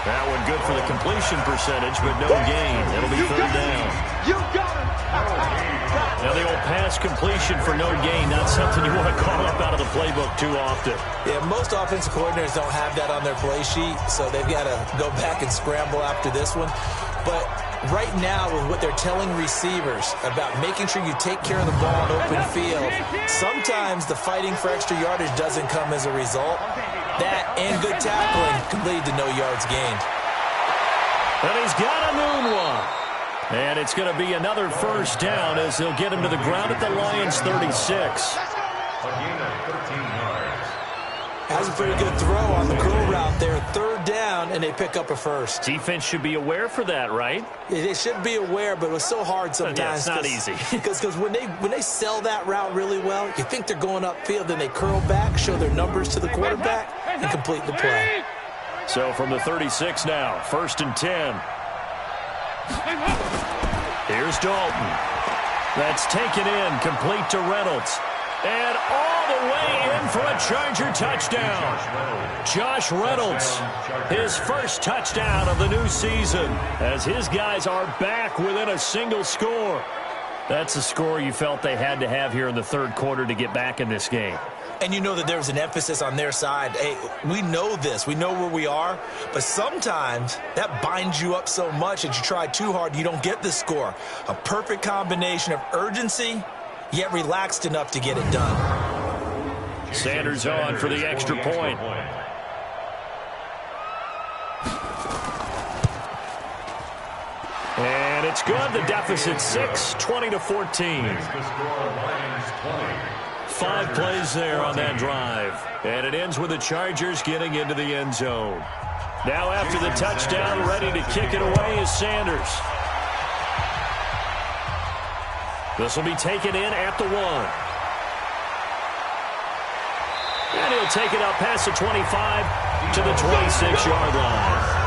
That one good for the completion percentage, but no gain. It'll be 3rd down. You got him. Now the old pass completion for no gain, not something you want to call up out of the playbook too often. Yeah, most offensive coordinators don't have that on their play sheet, so they've got to go back and scramble after this one. But right now, with what they're telling receivers about making sure you take care of the ball in open field, sometimes the fighting for extra yardage doesn't come as a result. That and good tackling can lead to no yards gained. And he's got a noon one. And it's going to be another 1st down as they'll get him to the ground at the Lions' 36. A gain of 13 yards. Has a pretty good throw on the curl route there. 3rd down, down, and they pick up a first. Defense should be aware for that, right? They should be aware, but it was so hard sometimes. Yeah, it's not easy. Because when they sell that route really well, you think they're going upfield, then they curl back, show their numbers to the quarterback, and complete the play. So from the 36 now, 1st and 10. Here's Dalton. That's taken in, complete to Reynolds. And all the way in for a Charger touchdown. Josh Reynolds, his first touchdown of the new season, as his guys are back within a single score. That's a score you felt they had to have here in the third quarter to get back in this game. And you know that there was an emphasis on their side. Hey, we know this. We know where we are. But sometimes that binds you up so much that you try too hard, you don't get the score. A perfect combination of urgency, yet relaxed enough to get it done. Sanders on for the extra point. And it's good. The deficit 6, 20-14. 5 plays there on that drive. And it ends with the Chargers getting into the end zone. Now after the touchdown, ready to kick it away is Sanders. This will be taken in at the 1. And he'll take it up past the 25 to the 26-yard line.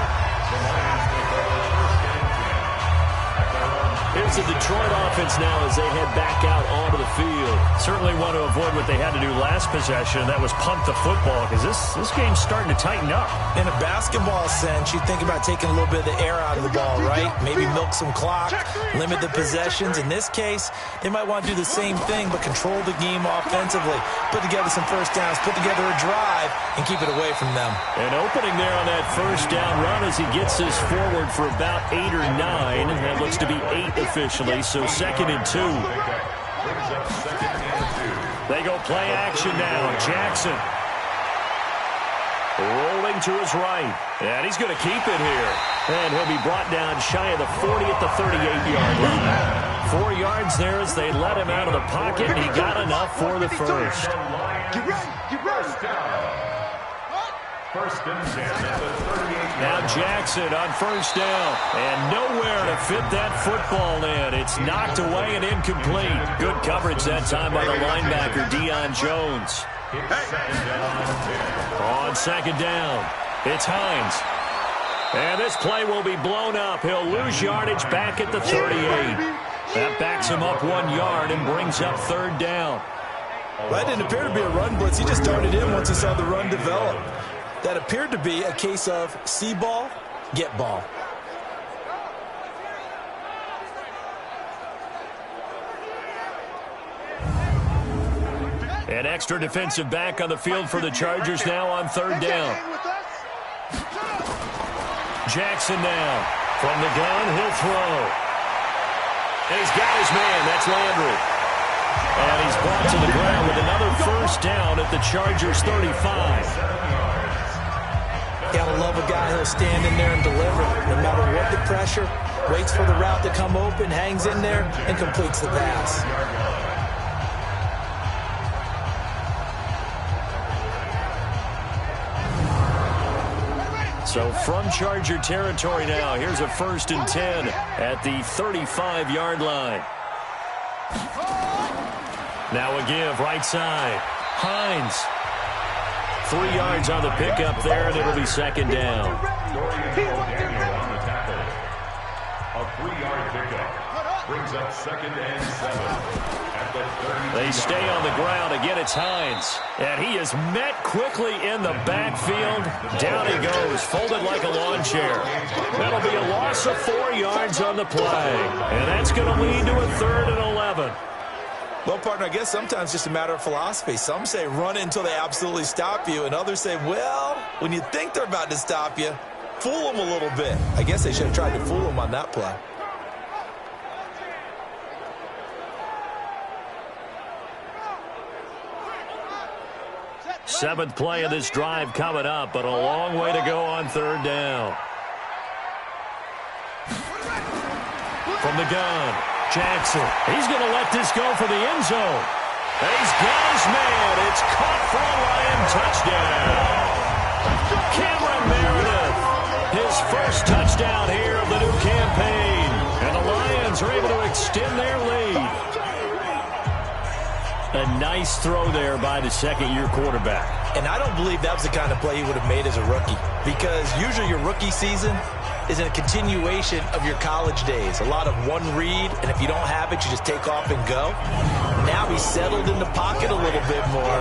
Here's the Detroit offense now as they head back out onto the field. Certainly want to avoid what they had to do last possession. That was punt the football, because this game's starting to tighten up. In a basketball sense, you think about taking a little bit of the air out of the ball, right? Maybe milk some clock, limit the possessions. In this case, they might want to do the same thing, but control the game offensively. Put together some first downs, put together a drive, and keep it away from them. An opening there on that first down run as he gets this forward for about 8 or 9. That looks to be 8 officially, so 2nd and 2. They go play action now. Jackson rolling to his right, and he's going to keep it here. And he'll be brought down shy of the 40 at the 38-yard line. 4 yards there as they let him out of the pocket, and he got enough for the first. Get ready. First and 10 at the 38. Now Jackson on first down, and nowhere to fit that football in. It's knocked away and incomplete. Good coverage that time by the linebacker, Deion Jones. On 2nd down, it's Hines. And this play will be blown up. He'll lose yardage back at the 38. That backs him up 1 yard and brings up 3rd down. Well, that didn't appear to be a run blitz. He just darted in once he saw the run develop. That appeared to be a case of see ball, get ball. An extra defensive back on the field for the Chargers now on 3rd down. Jackson now from the gun, he'll throw. And he's got his man, that's Landry. And he's brought to the ground with another first down at the Chargers 35. Gotta love a guy who'll stand in there and deliver. No matter what the pressure, waits for the route to come open, hangs in there, and completes the pass. So from Charger territory now, here's a 1st and 10 at the 35-yard line. Now a give, right side. Hines. 3 yards on the pickup there, and it'll be 2nd down. A 3-yard pickup brings up 2nd and 7. They stay on the ground. Again, it's Hines. And he is met quickly in the backfield. Down he goes, folded like a lawn chair. That'll be a loss of 4 yards on the play. And that's going to lead to a 3rd and 11. Well, partner, I guess sometimes it's just a matter of philosophy. Some say run until they absolutely stop you, and others say, well, when you think they're about to stop you, fool them a little bit. I guess they should have tried to fool them on that play. Seventh play of this drive coming up, but a long way to go on 3rd down. From the gun, Jackson. He's going to let this go for the end zone. He's got his man. It's caught for a Lion touchdown. Cameron Meredith His first touchdown here of the new campaign. And the Lions are able to extend their lead. A nice throw there by the second-year quarterback. And I don't believe that was the kind of play he would have made as a rookie, because usually your rookie season is a continuation of your college days. A lot of one read, and if you don't have it, you just take off and go. Now he's settled in the pocket a little bit more,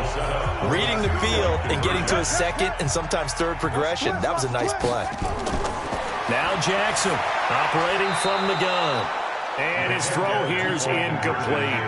reading the field and getting to his second and sometimes third progression. That was a nice play. Now Jackson operating from the gun. And his throw here's incomplete.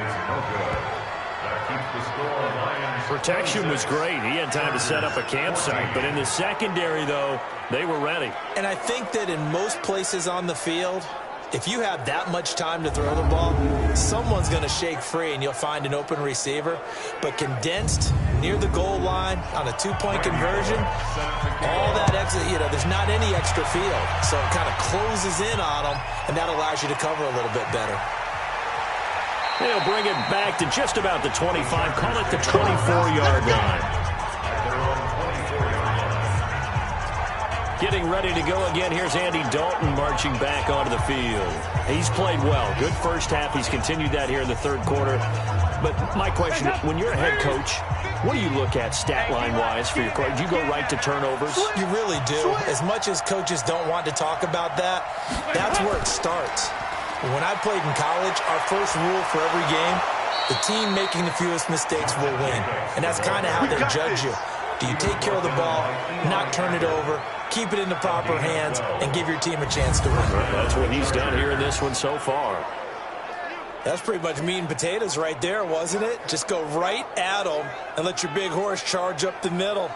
Protection was great. He had time to set up a campsite. But in the secondary, though, they were ready. And I think that in most places on the field, if you have that much time to throw the ball, someone's going to shake free and you'll find an open receiver. But condensed near the goal line on a two-point conversion, all that extra, there's not any extra field. So it kind of closes in on them, and that allows you to cover a little bit better. They'll bring it back to just about the 25. Call it the 24-yard line. Getting ready to go again. Here's Andy Dalton marching back onto the field. He's played well. Good first half. He's continued that here in the third quarter. But my question, when you're a head coach, what do you look at stat line-wise for your coach? Do you go right to turnovers? You really do. As much as coaches don't want to talk about that, that's where it starts. When I played in college, our first rule for every game, the team making the fewest mistakes will win. And that's kind of how they judge you. Do you take care of the ball, not turn it over, keep it in the proper hands, and give your team a chance to win? That's what he's done here in this one so far. That's pretty much meat and potatoes right there, wasn't it? Just go right at them and let your big horse charge up the middle.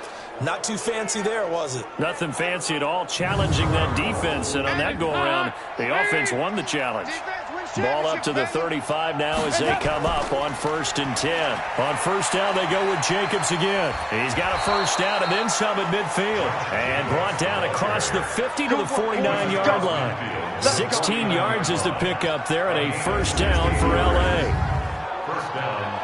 Not too fancy there, was it? Nothing fancy at all, challenging that defense. And on that go-around, the offense won the challenge. Ball up to the 35 now as they come up on 1st and 10. On first down, they go with Jacobs again. He's got a first down and then some at midfield. And brought down across the 50 to the 49-yard line. 16 yards is the pickup there and a first down for L.A.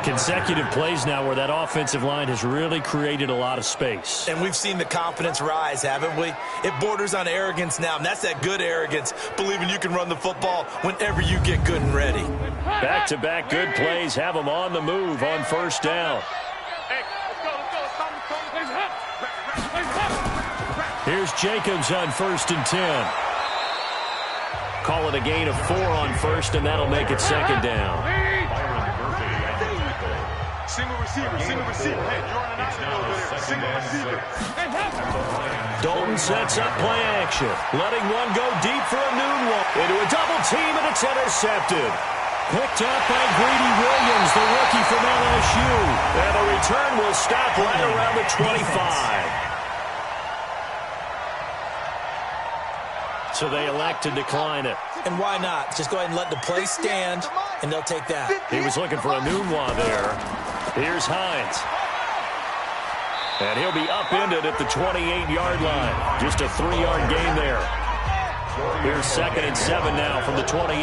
Consecutive plays now where that offensive line has really created a lot of space. And we've seen the confidence rise, haven't we? It borders on arrogance now, and that's that good arrogance, believing you can run the football whenever you get good and ready. Back-to-back good plays have them on the move on first down. Here's Jacobs on 1st and 10. Call it a gain of 4 on first, and that'll make it second down. Single receiver. Hey, you're on an island over there. Single receiver. Dalton sets up play action. Letting one go deep for a noon one. Into a double team, and it's intercepted. Picked up by Greedy Williams, the rookie from LSU. And the return will stop right around the 25. So they elect to decline it. And why not? Just go ahead and let the play stand, and they'll take that. He was looking for a Nunwa there. Here's Hines. And he'll be upended at the 28-yard line. Just a 3-yard gain there. Here's 2nd and 7 now from the 28.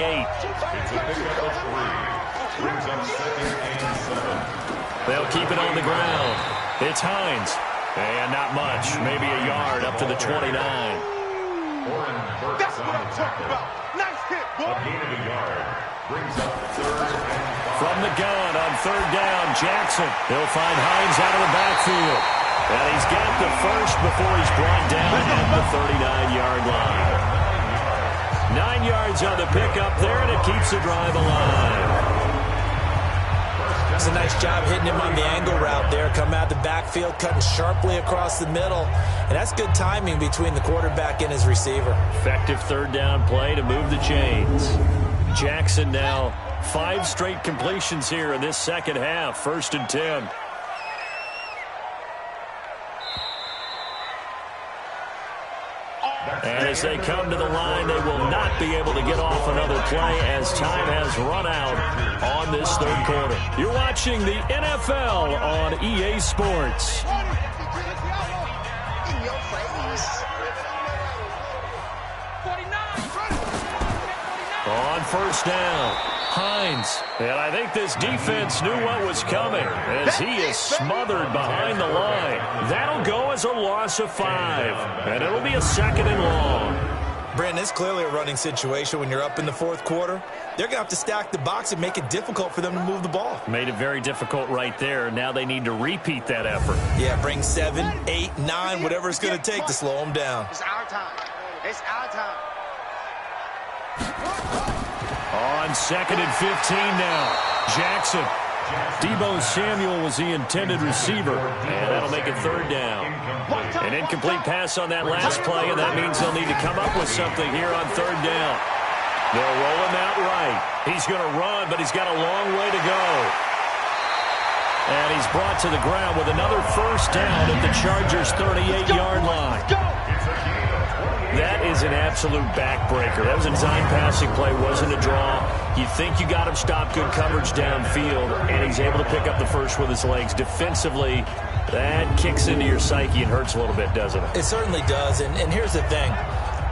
They'll keep it on the ground. It's Hines. And not much. Maybe a yard up to the 29. That's what I'm talking about. Nice hit, boy. A gain of a yard. Brings up 3rd and 5. From the gun on 3rd down, Jackson. He'll find Hines out of the backfield. And he's got the first before he's brought down at the 39-yard line. 9 yards on the pickup there, and it keeps the drive alive. It's a nice job hitting him on the angle route there. Come out the backfield, cutting sharply across the middle. And that's good timing between the quarterback and his receiver. Effective 3rd down play to move the chains. Jackson now 5 straight completions here in this second half. 1st and 10. And as they come to the line, they will not be able to get off another play as time has run out on this 3rd quarter. You're watching the NFL on EA Sports. On 1st down, Hines. And I think this defense knew what was coming as he is smothered behind the line. That'll go as a loss of 5. And it'll be a 2nd and long. Brandon, it's clearly a running situation when you're up in the 4th quarter. They're going to have to stack the box and make it difficult for them to move the ball. Made it very difficult right there. Now they need to repeat that effort. Yeah, bring 7, 8, 9, whatever it's going to take to slow them down. It's our time. It's our time. On 2nd and 15 now. Jackson. Deebo Samuel was the intended receiver. And that'll make it 3rd down. An incomplete pass on that last play, and that means they'll need to come up with something here on 3rd down. They'll roll him out right. He's going to run, but he's got a long way to go. And he's brought to the ground with another 1st down at the Chargers' 38-yard line. That is an absolute backbreaker. That was a design passing play, wasn't a draw. You think you got him stopped, good coverage downfield, and he's able to pick up the first with his legs. Defensively, that kicks into your psyche and hurts a little bit, doesn't it? It certainly does, and here's the thing.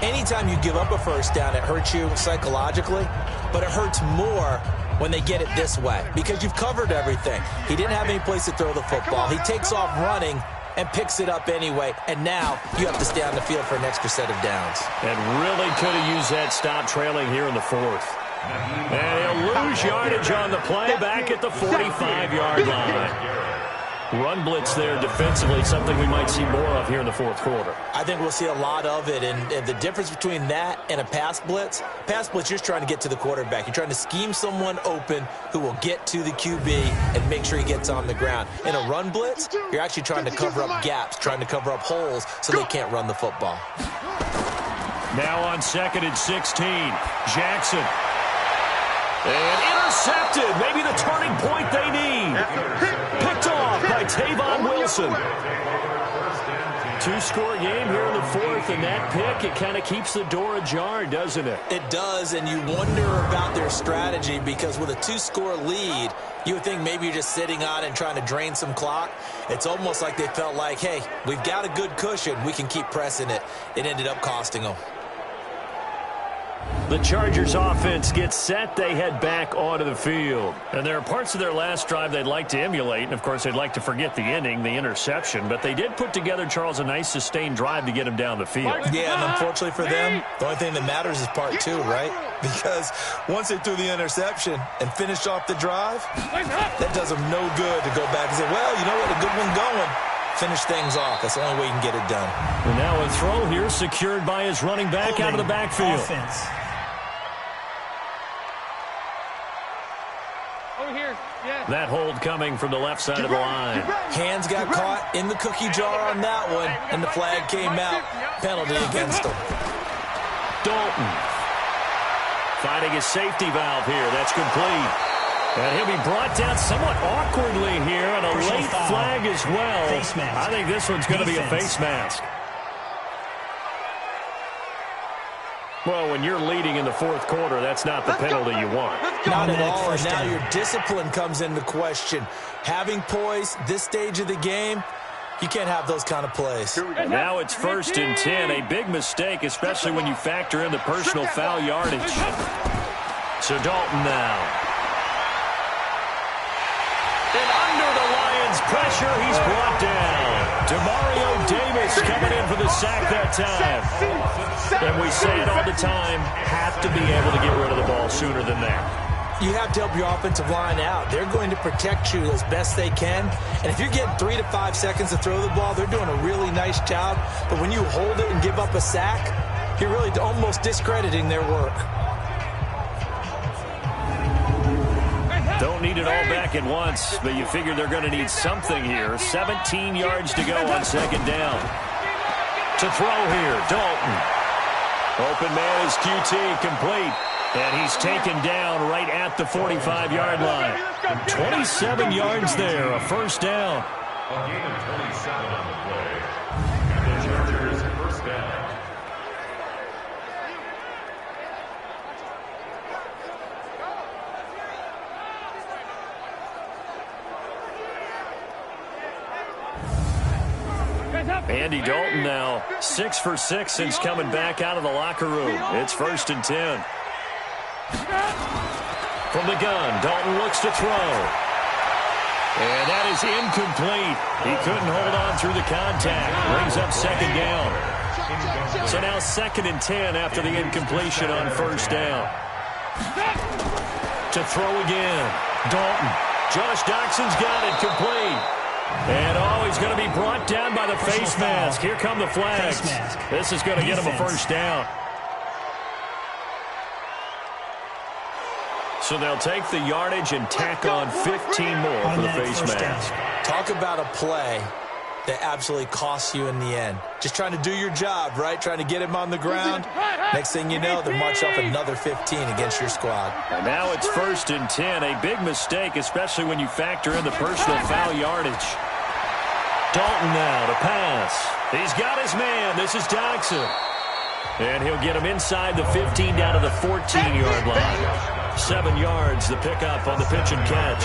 Anytime you give up a 1st down, it hurts you psychologically, but it hurts more when they get it this way because you've covered everything. He didn't have any place to throw the football. He takes off running and picks it up anyway, and now you have to stay on the field for an extra set of downs. And really could have used that stop trailing here in the 4th. And he'll lose yardage on the play back at the 45-yard line. Run blitz there defensively, something we might see more of here in the 4th quarter. I think we'll see a lot of it, and the difference between that and a pass blitz, you're just trying to get to the quarterback. You're trying to scheme someone open who will get to the QB and make sure he gets on the ground. In a run blitz, you're actually trying to cover up gaps, trying to cover up holes so they can't run the football. Now on 2nd and 16, Jackson. And intercepted, maybe the turning point they need. Picked off by Tavon Wilson. 2-score game here in the 4th, and that pick, it kind of keeps the door ajar, doesn't it? It does, and you wonder about their strategy because with a 2-score lead, you would think maybe you're just sitting on it and trying to drain some clock. It's almost like they felt like, hey, we've got a good cushion. We can keep pressing it. It ended up costing them. The Chargers offense gets set. They head back onto the field. And there are parts of their last drive they'd like to emulate. And, of course, they'd like to forget the ending, the interception. But they did put together, Charles, a nice sustained drive to get him down the field. Yeah, and unfortunately for them, the only thing that matters is part 2, right? Because once they threw the interception and finished off the drive, that does them no good to go back and say, well, you know what, a good one going. Finish things off. That's the only way you can get it done. And now a throw here secured by his running back out of the backfield. Offense. Over here. Yeah. That hold coming from the left side of the line. Hands got caught in the cookie jar on that one, and the flag came out. Penalty against him. Dalton finding his safety valve here. That's complete. And he'll be brought down somewhat awkwardly here, and a late flag as well. Face mask. I think this one's going to be a face mask. Well, when you're leading in the 4th quarter, that's not the penalty you want. Not at all, and now your discipline comes into question. Having poise this stage of the game, you can't have those kind of plays. Now it's 1st and 10, a big mistake, especially when you factor in the personal foul yardage. So Dalton now. And under the Lions' pressure, he's brought down. Demario Davis coming in for the sack that time. And we say it all the time, have to be able to get rid of the ball sooner than that. You have to help your offensive line out. They're going to protect you as best they can. And if you're getting 3 to 5 seconds to throw the ball, they're doing a really nice job. But when you hold it and give up a sack, you're really almost discrediting their work. Don't need it all back at once, but you figure they're going to need something here. 17 yards to go on 2nd down. To throw here, Dalton. Open man is QT, complete. And he's taken down right at the 45-yard line. 27 yards there, a 1st down. A gain of 27 on the play. And the Chargers 1st down. Andy Dalton now 6 for 6 since coming back out of the locker room. It's 1st and 10. From the gun, Dalton looks to throw. And that is incomplete. He couldn't hold on through the contact. Brings up second down. So now 2nd and 10 after the incompletion on first down. To throw again. Dalton. Josh Doxson's got it complete. And he's going to be brought down by the face mask. Here come the flags. This is going to get him a first down. So they'll take the yardage and tack on 15 more for the face mask. Talk about a play that absolutely costs you in the end. Just trying to do your job, right? Trying to get him on the ground. Next thing you know, they're marching off another 15 against your squad. And now it's 1st and 10. A big mistake, especially when you factor in the personal foul yardage. Dalton now to pass. He's got his man. This is Doxson. And he'll get him inside the 15 down to the 14-yard line. 7 yards, the pickup on the pitch and catch.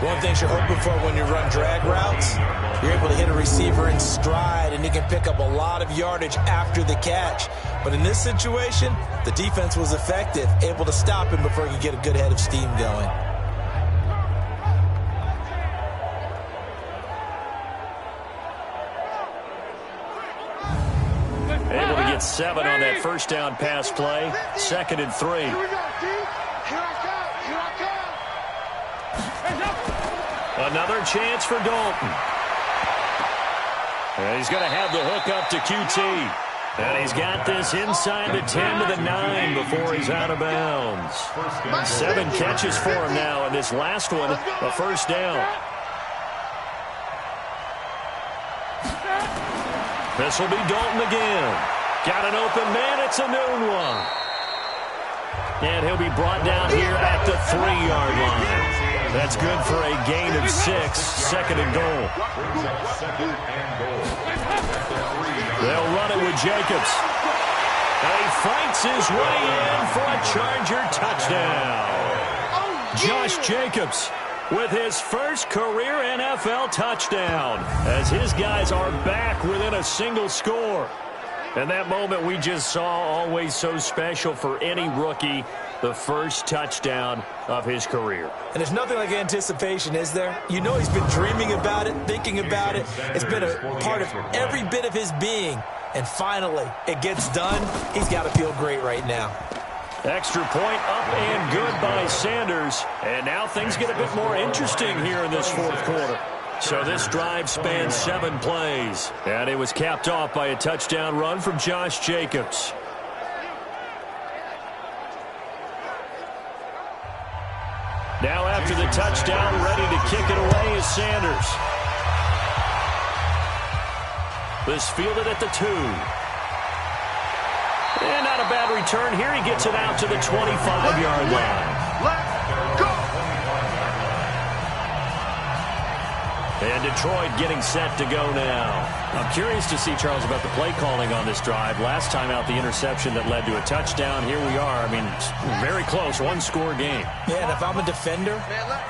One thing you're hoping for when you run drag routes, you're able to hit a receiver in stride, and he can pick up a lot of yardage after the catch. But in this situation, the defense was effective, able to stop him before he could get a good head of steam going. Able to get 7 on that first down pass play. 2nd and 3. Here we go, D. Here I come. Here I come. Another chance for Dalton. And he's going to have the hook up to QT. And he's got this inside the 10 to the 9 before he's out of bounds. 7 catches for him now, and this last one, a first down. This will be Dalton again. Got an open man. It's a noon one. And he'll be brought down here at the 3-yard line. That's good for a gain of 6. 2nd and goal. They'll run it with Jacobs. And he fights his way in for a Charger touchdown. Josh Jacobs with his first career NFL touchdown, as his guys are back within a single score. And that moment we just saw, always so special for any rookie, the first touchdown of his career. And there's nothing like anticipation, is there? You know he's been dreaming about it, thinking about it. It's been a part of every bit of his being. And finally, it gets done. He's got to feel great right now. Extra point up and good by Sanders. And now things get a bit more interesting here in this 4th quarter. So this drive spans 7 plays. And it was capped off by a touchdown run from Josh Jacobs. Now after the touchdown, ready to kick it away is Sanders. This fielded at the 2. And not a bad return here. He gets it out to the 25-yard line. Let's go. And Detroit getting set to go now. I'm curious to see, Charles, about the play calling on this drive. Last time out, the interception that led to a touchdown. Here we are. I mean, very close, 1-score game. Yeah, and if I'm a defender,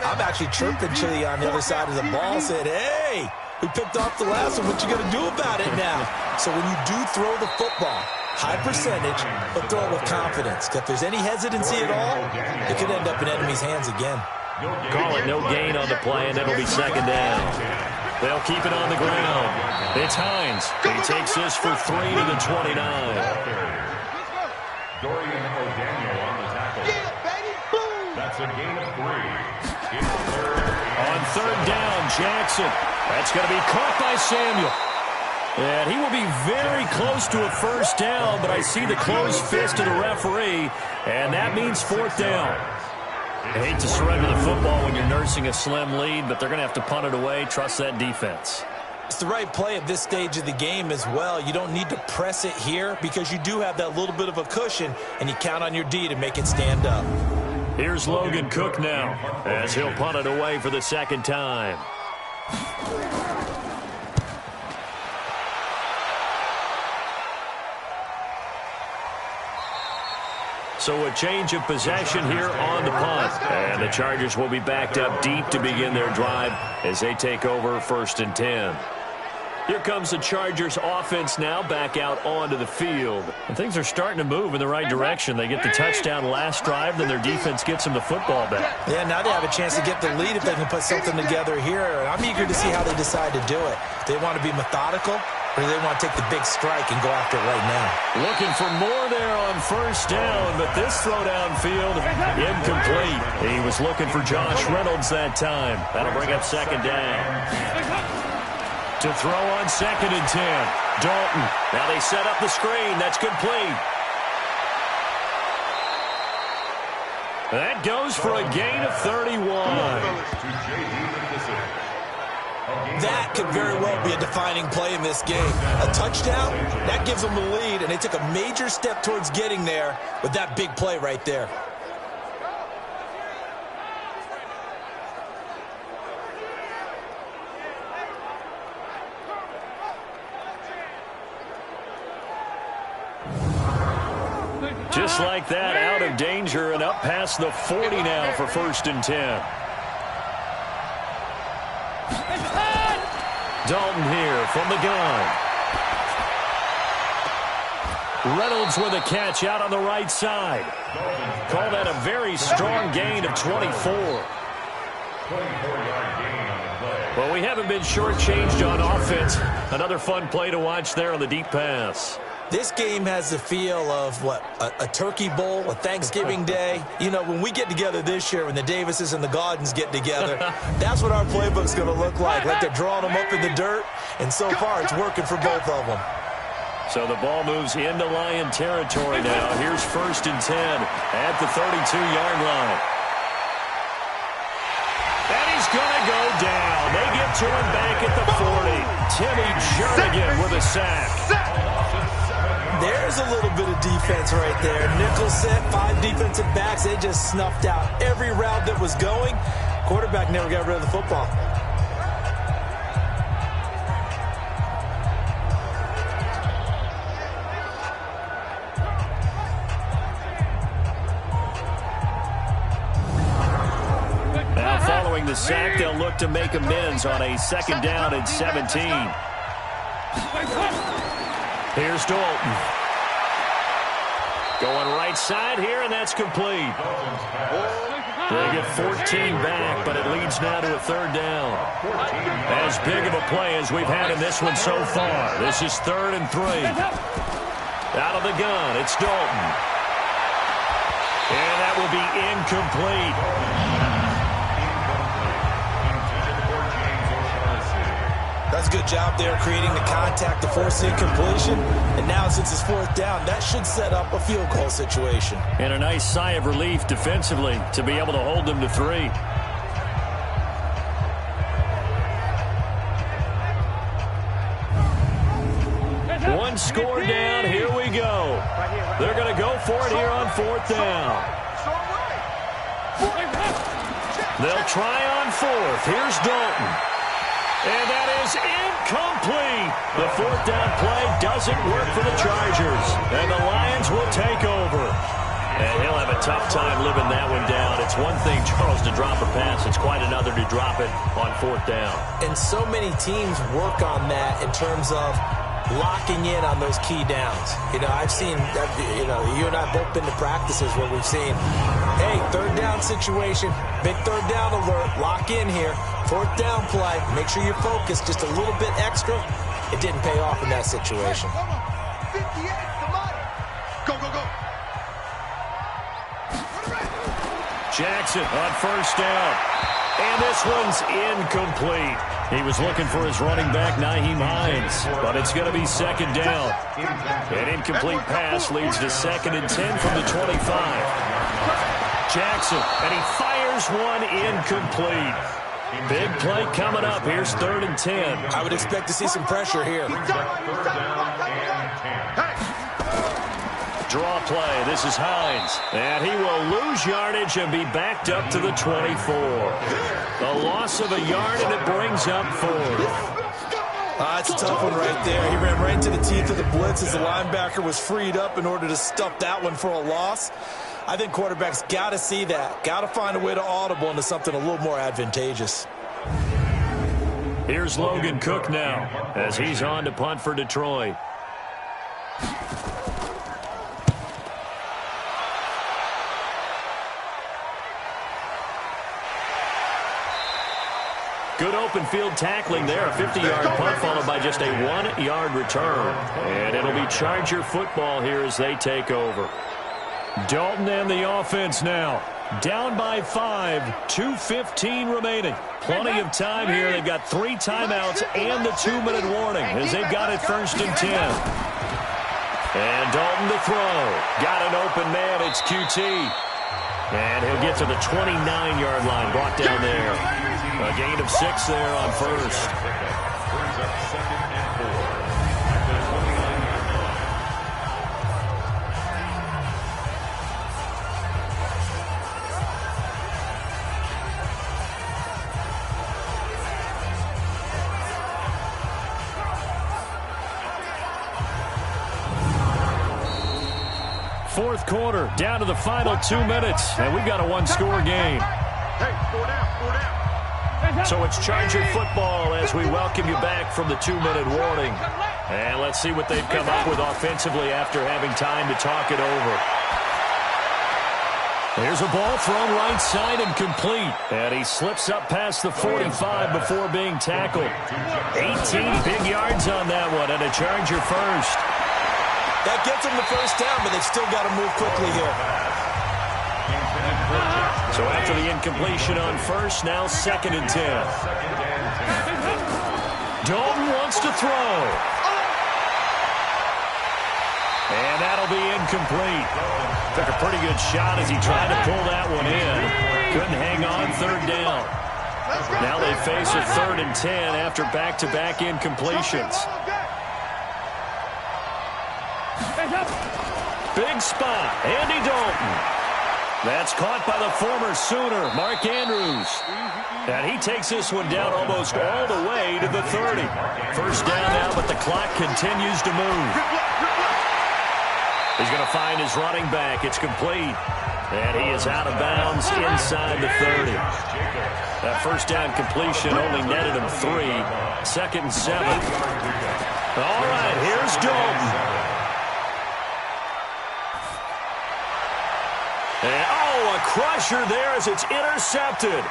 I'm actually chirping Chili on the other side of the ball, said, hey, we picked off the last one. What you going to do about it now? So when you do throw the football, high percentage, but throw it with confidence. If there's any hesitancy at all, it could end up in enemy's hands again. Call it no gain on the play, and it'll be 2nd down. They'll keep it on the ground. It's Hines. He takes this for 3 to the 29. Dorian O'Daniel on the tackle. Yeah, baby. Boom. That's a gain of 3. It's 3rd. On 3rd down, Jackson. That's going to be caught by Samuel. And he will be very close to a first down, but I see the closed fist of the referee, and that means 4th down. I hate to surrender the football when you're nursing a slim lead, but they're going to have to punt it away. Trust that defense. It's the right play at this stage of the game as well. You don't need to press it here because you do have that little bit of a cushion, and you count on your D to make it stand up. Here's Logan Cook now as he'll punt it away for the 2nd time. So a change of possession here on the punt. And the Chargers will be backed up deep to begin their drive as they take over 1st and 10. Here comes the Chargers offense now back out onto the field. And things are starting to move in the right direction. They get the touchdown last drive, then their defense gets them the football back. Yeah, now they have a chance to get the lead if they can put something together here. I'm eager to see how they decide to do it. Do they want to be methodical, or do they want to take the big strike and go after it right now? Looking for more there on first down, but this throw downfield, incomplete. He was looking for Josh Reynolds that time. That'll bring up second down. To throw on 2nd and 10. Dalton. Now they set up the screen. That's complete. That goes for a gain of 31. That could very well be a defining play in this game. A touchdown, that gives them the lead, and they took a major step towards getting there with that big play right there. Just like that, out of danger and up past the 40 now for 1st and 10. Dalton here from the gun. Reynolds with a catch out on the right side. Call that a very strong gain of 24. Well, we haven't been shortchanged on offense. Another fun play to watch there on the deep pass. This game has the feel of, what, a turkey bowl, a Thanksgiving day. You know, when we get together this year, when the Davises and the Gaudens get together, that's what our playbook's going to look like they're drawing them up in the dirt, and so far it's working for both of them. So the ball moves into Lion territory now. Here's 1st and 10 at the 32-yard line. And he's going to go down. They get to him back at the 40. Timmy Jernigan with a sack. There's a little bit of defense right there. Nickel set, 5 defensive backs. They just snuffed out every route that was going. Quarterback never got rid of the football. Now following the sack, they'll look to make amends on a 2nd down and 17. Here's Dalton. Going right side here, and that's complete. They get 14 back, but it leads now to a 3rd down. As big of a play as we've had in this one so far. This is 3rd and 3. Out of the gun, it's Dalton. And that will be incomplete. That's a good job there creating the contact to force incompletion. And now since it's 4th down, that should set up a field goal situation. And a nice sigh of relief defensively to be able to hold them to 3. One score down. Here we go. They're going to go for it here on 4th down. They'll try on 4th. Here's Dalton. And that is incomplete. The 4th down play doesn't work for the Chargers. And the Lions will take over. And he'll have a tough time living that one down. It's one thing, Charles, to drop a pass. It's quite another to drop it on 4th down. And so many teams work on that in terms of locking in on those key downs. You know, I've seen, you and I both been to practices where we've seen, hey, 3rd down situation, big 3rd down alert, lock in here. 4th down play, make sure you're focused just a little bit extra. It didn't pay off in that situation. Go, go, go. Jackson on 1st down. And this one's incomplete. He was looking for his running back, Nyheim Hines, but it's going to be 2nd down. An incomplete pass leads to 2nd and 10 from the 25. Jackson, and he fires one incomplete. Big play coming up. Here's 3rd and 10. I would expect to see some pressure here. Draw play. This is Hines. And he will lose yardage and be backed up to the 24. The loss of a yard, and it brings up 4th. That's a tough one right there. He ran right into the teeth of the blitz as the linebacker was freed up in order to stuff that one for a loss. I think quarterbacks got to see that. Got to find a way to audible into something a little more advantageous. Here's Logan Cook now as he's on to punt for Detroit. Good open field tackling there. A 50-yard punt followed by just a 1-yard return. And it'll be Charger football here as they take over. Dalton and the offense now. Down by 5, 2:15 remaining. Plenty of time here. They've got 3 timeouts and the 2-minute warning as they've got it 1st and 10. And Dalton to throw. Got an open man. It's QT. And he'll get to the 29-yard line. Brought down there. A gain of 6 there on 1st. Brings up 2nd and 4 at the 29-yard line. Fourth quarter, down to the final 2 minutes, and we've got a 1-score game. Hey, 4 down, 4 down. So it's Charger football as we welcome you back from the 2-minute warning. And let's see what they've come up with offensively after having time to talk it over. Here's a ball thrown right side and complete. And he slips up past the 45 before being tackled. 18 big yards on that one, and a Charger first. That gets them the first down, but they've still got to move quickly here. So after the incompletion on first, now 2nd and 10. Dalton wants to throw. And that'll be incomplete. Took a pretty good shot as he tried to pull that one in. Couldn't hang on 3rd down. Now they face a 3rd and 10 after back-to-back incompletions. Big spot, Andy Dalton. That's caught by the former Sooner, Mark Andrews. And he takes this one down almost all the way to the 30. First down now, but the clock continues to move. He's going to find his running back. It's complete. And he is out of bounds inside the 30. That first down completion only netted him 3. 2nd and 7. All right, here's Dalton. And, a crusher there as it's intercepted.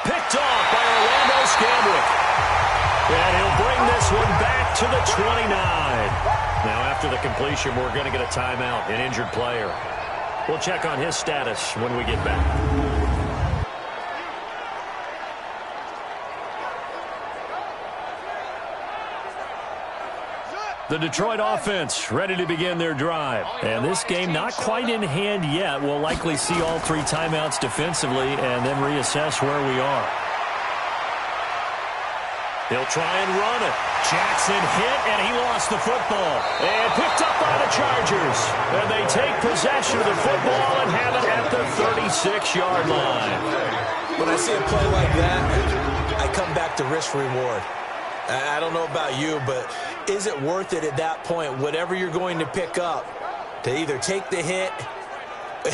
Picked off by Orlando Scandrick. And he'll bring this one back to the 29. Now, after the completion, we're going to get a timeout, an injured player. We'll check on his status when we get back. The Detroit offense ready to begin their drive. And this game not quite in hand yet. We'll likely see all 3 timeouts defensively and then reassess where we are. He'll try and run it. Jackson hit, and he lost the football. And picked up by the Chargers. And they take possession of the football and have it at the 36-yard line. When I see a play like that, I come back to risk-reward. I don't know about you, but is it worth it at that point, whatever you're going to pick up, to either take the hit,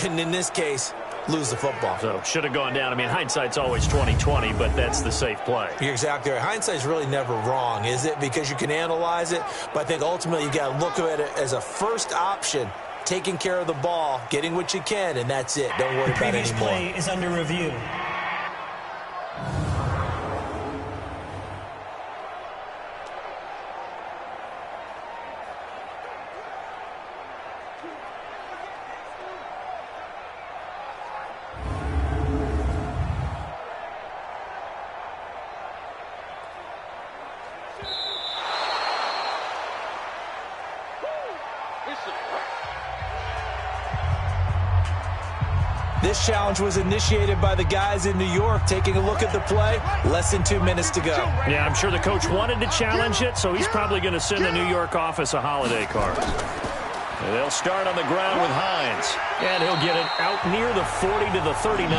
and in this case, lose the football? So, should have gone down. I mean, hindsight's always 20/20, but that's the safe play. You're exactly right. Hindsight's really never wrong, is it? Because you can analyze it, but I think ultimately you got to look at it as a first option, taking care of the ball, getting what you can, and that's it. Don't worry about it anymore. The previous play is under review. This challenge was initiated by the guys in New York. Taking a look at the play, less than 2 minutes to go. Yeah, I'm sure the coach wanted to challenge it, so he's probably going to send the New York office a holiday card. And they'll start on the ground with Hines, and he'll get it out near the 40 to the 39.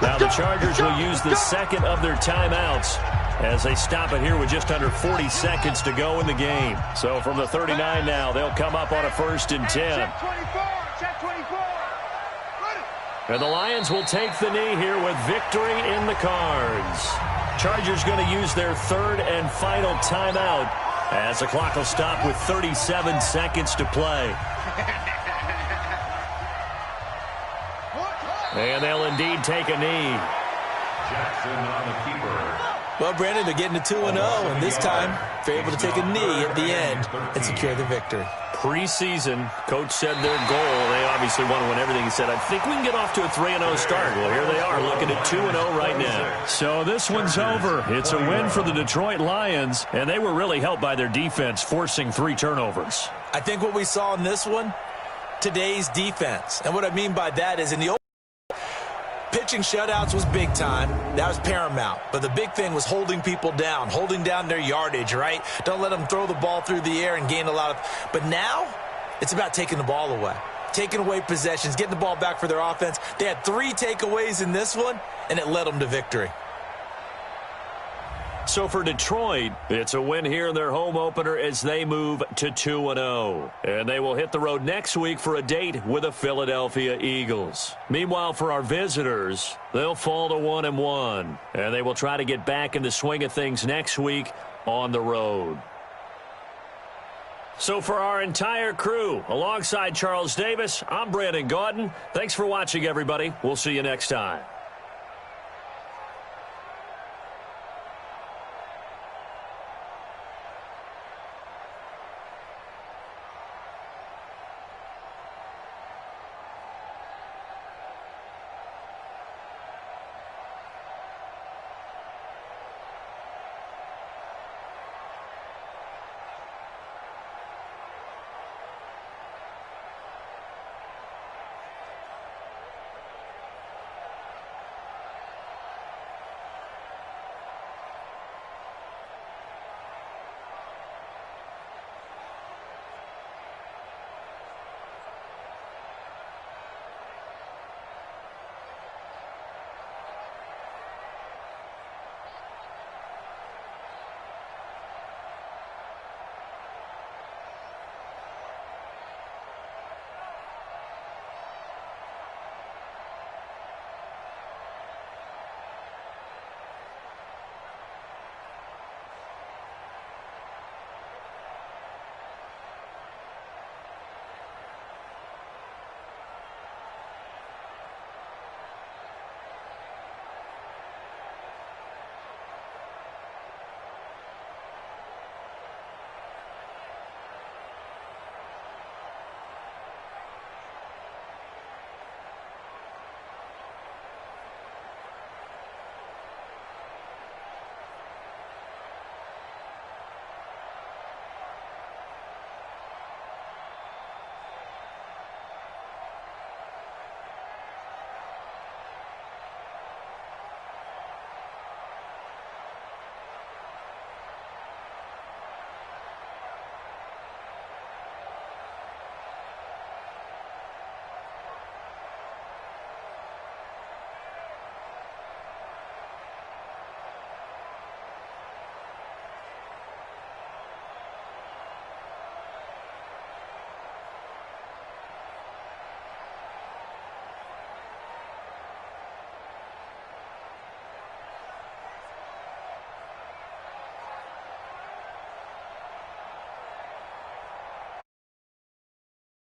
Now the Chargers will use the second of their timeouts as they stop it here with just under 40 seconds to go in the game. So from the 39 now, they'll come up on a 1st and 10. Check 24. And the Lions will take the knee here with victory in the cards. Chargers going to use their third and final timeout as the clock will stop with 37 seconds to play. And they'll indeed take a knee. Jackson on the keeper. Well, Brandon, they're getting to 2-0, and this time they're able to take a knee at the end and secure the victory. Preseason, coach said their goal, they obviously want to win everything. He said, I think we can get off to a 3-0 start. Well, here they are looking at 2-0 right now. So this one's over. It's a win for the Detroit Lions, and they were really helped by their defense, forcing 3 turnovers. I think what we saw in this one, today's defense. And what I mean by that is in the pitching shutouts was big time. That was paramount. But the big thing was holding people down, holding down their yardage, right? Don't let them throw the ball through the air and gain a lot of... But now, it's about taking the ball away. Taking away possessions, getting the ball back for their offense. They had 3 takeaways in this one, and it led them to victory. So for Detroit, it's a win here in their home opener as they move to 2-0. And they will hit the road next week for a date with the Philadelphia Eagles. Meanwhile, for our visitors, they'll fall to 1-1. And they will try to get back in the swing of things next week on the road. So for our entire crew, alongside Charles Davis, I'm Brandon Gaudin. Thanks for watching, everybody. We'll see you next time.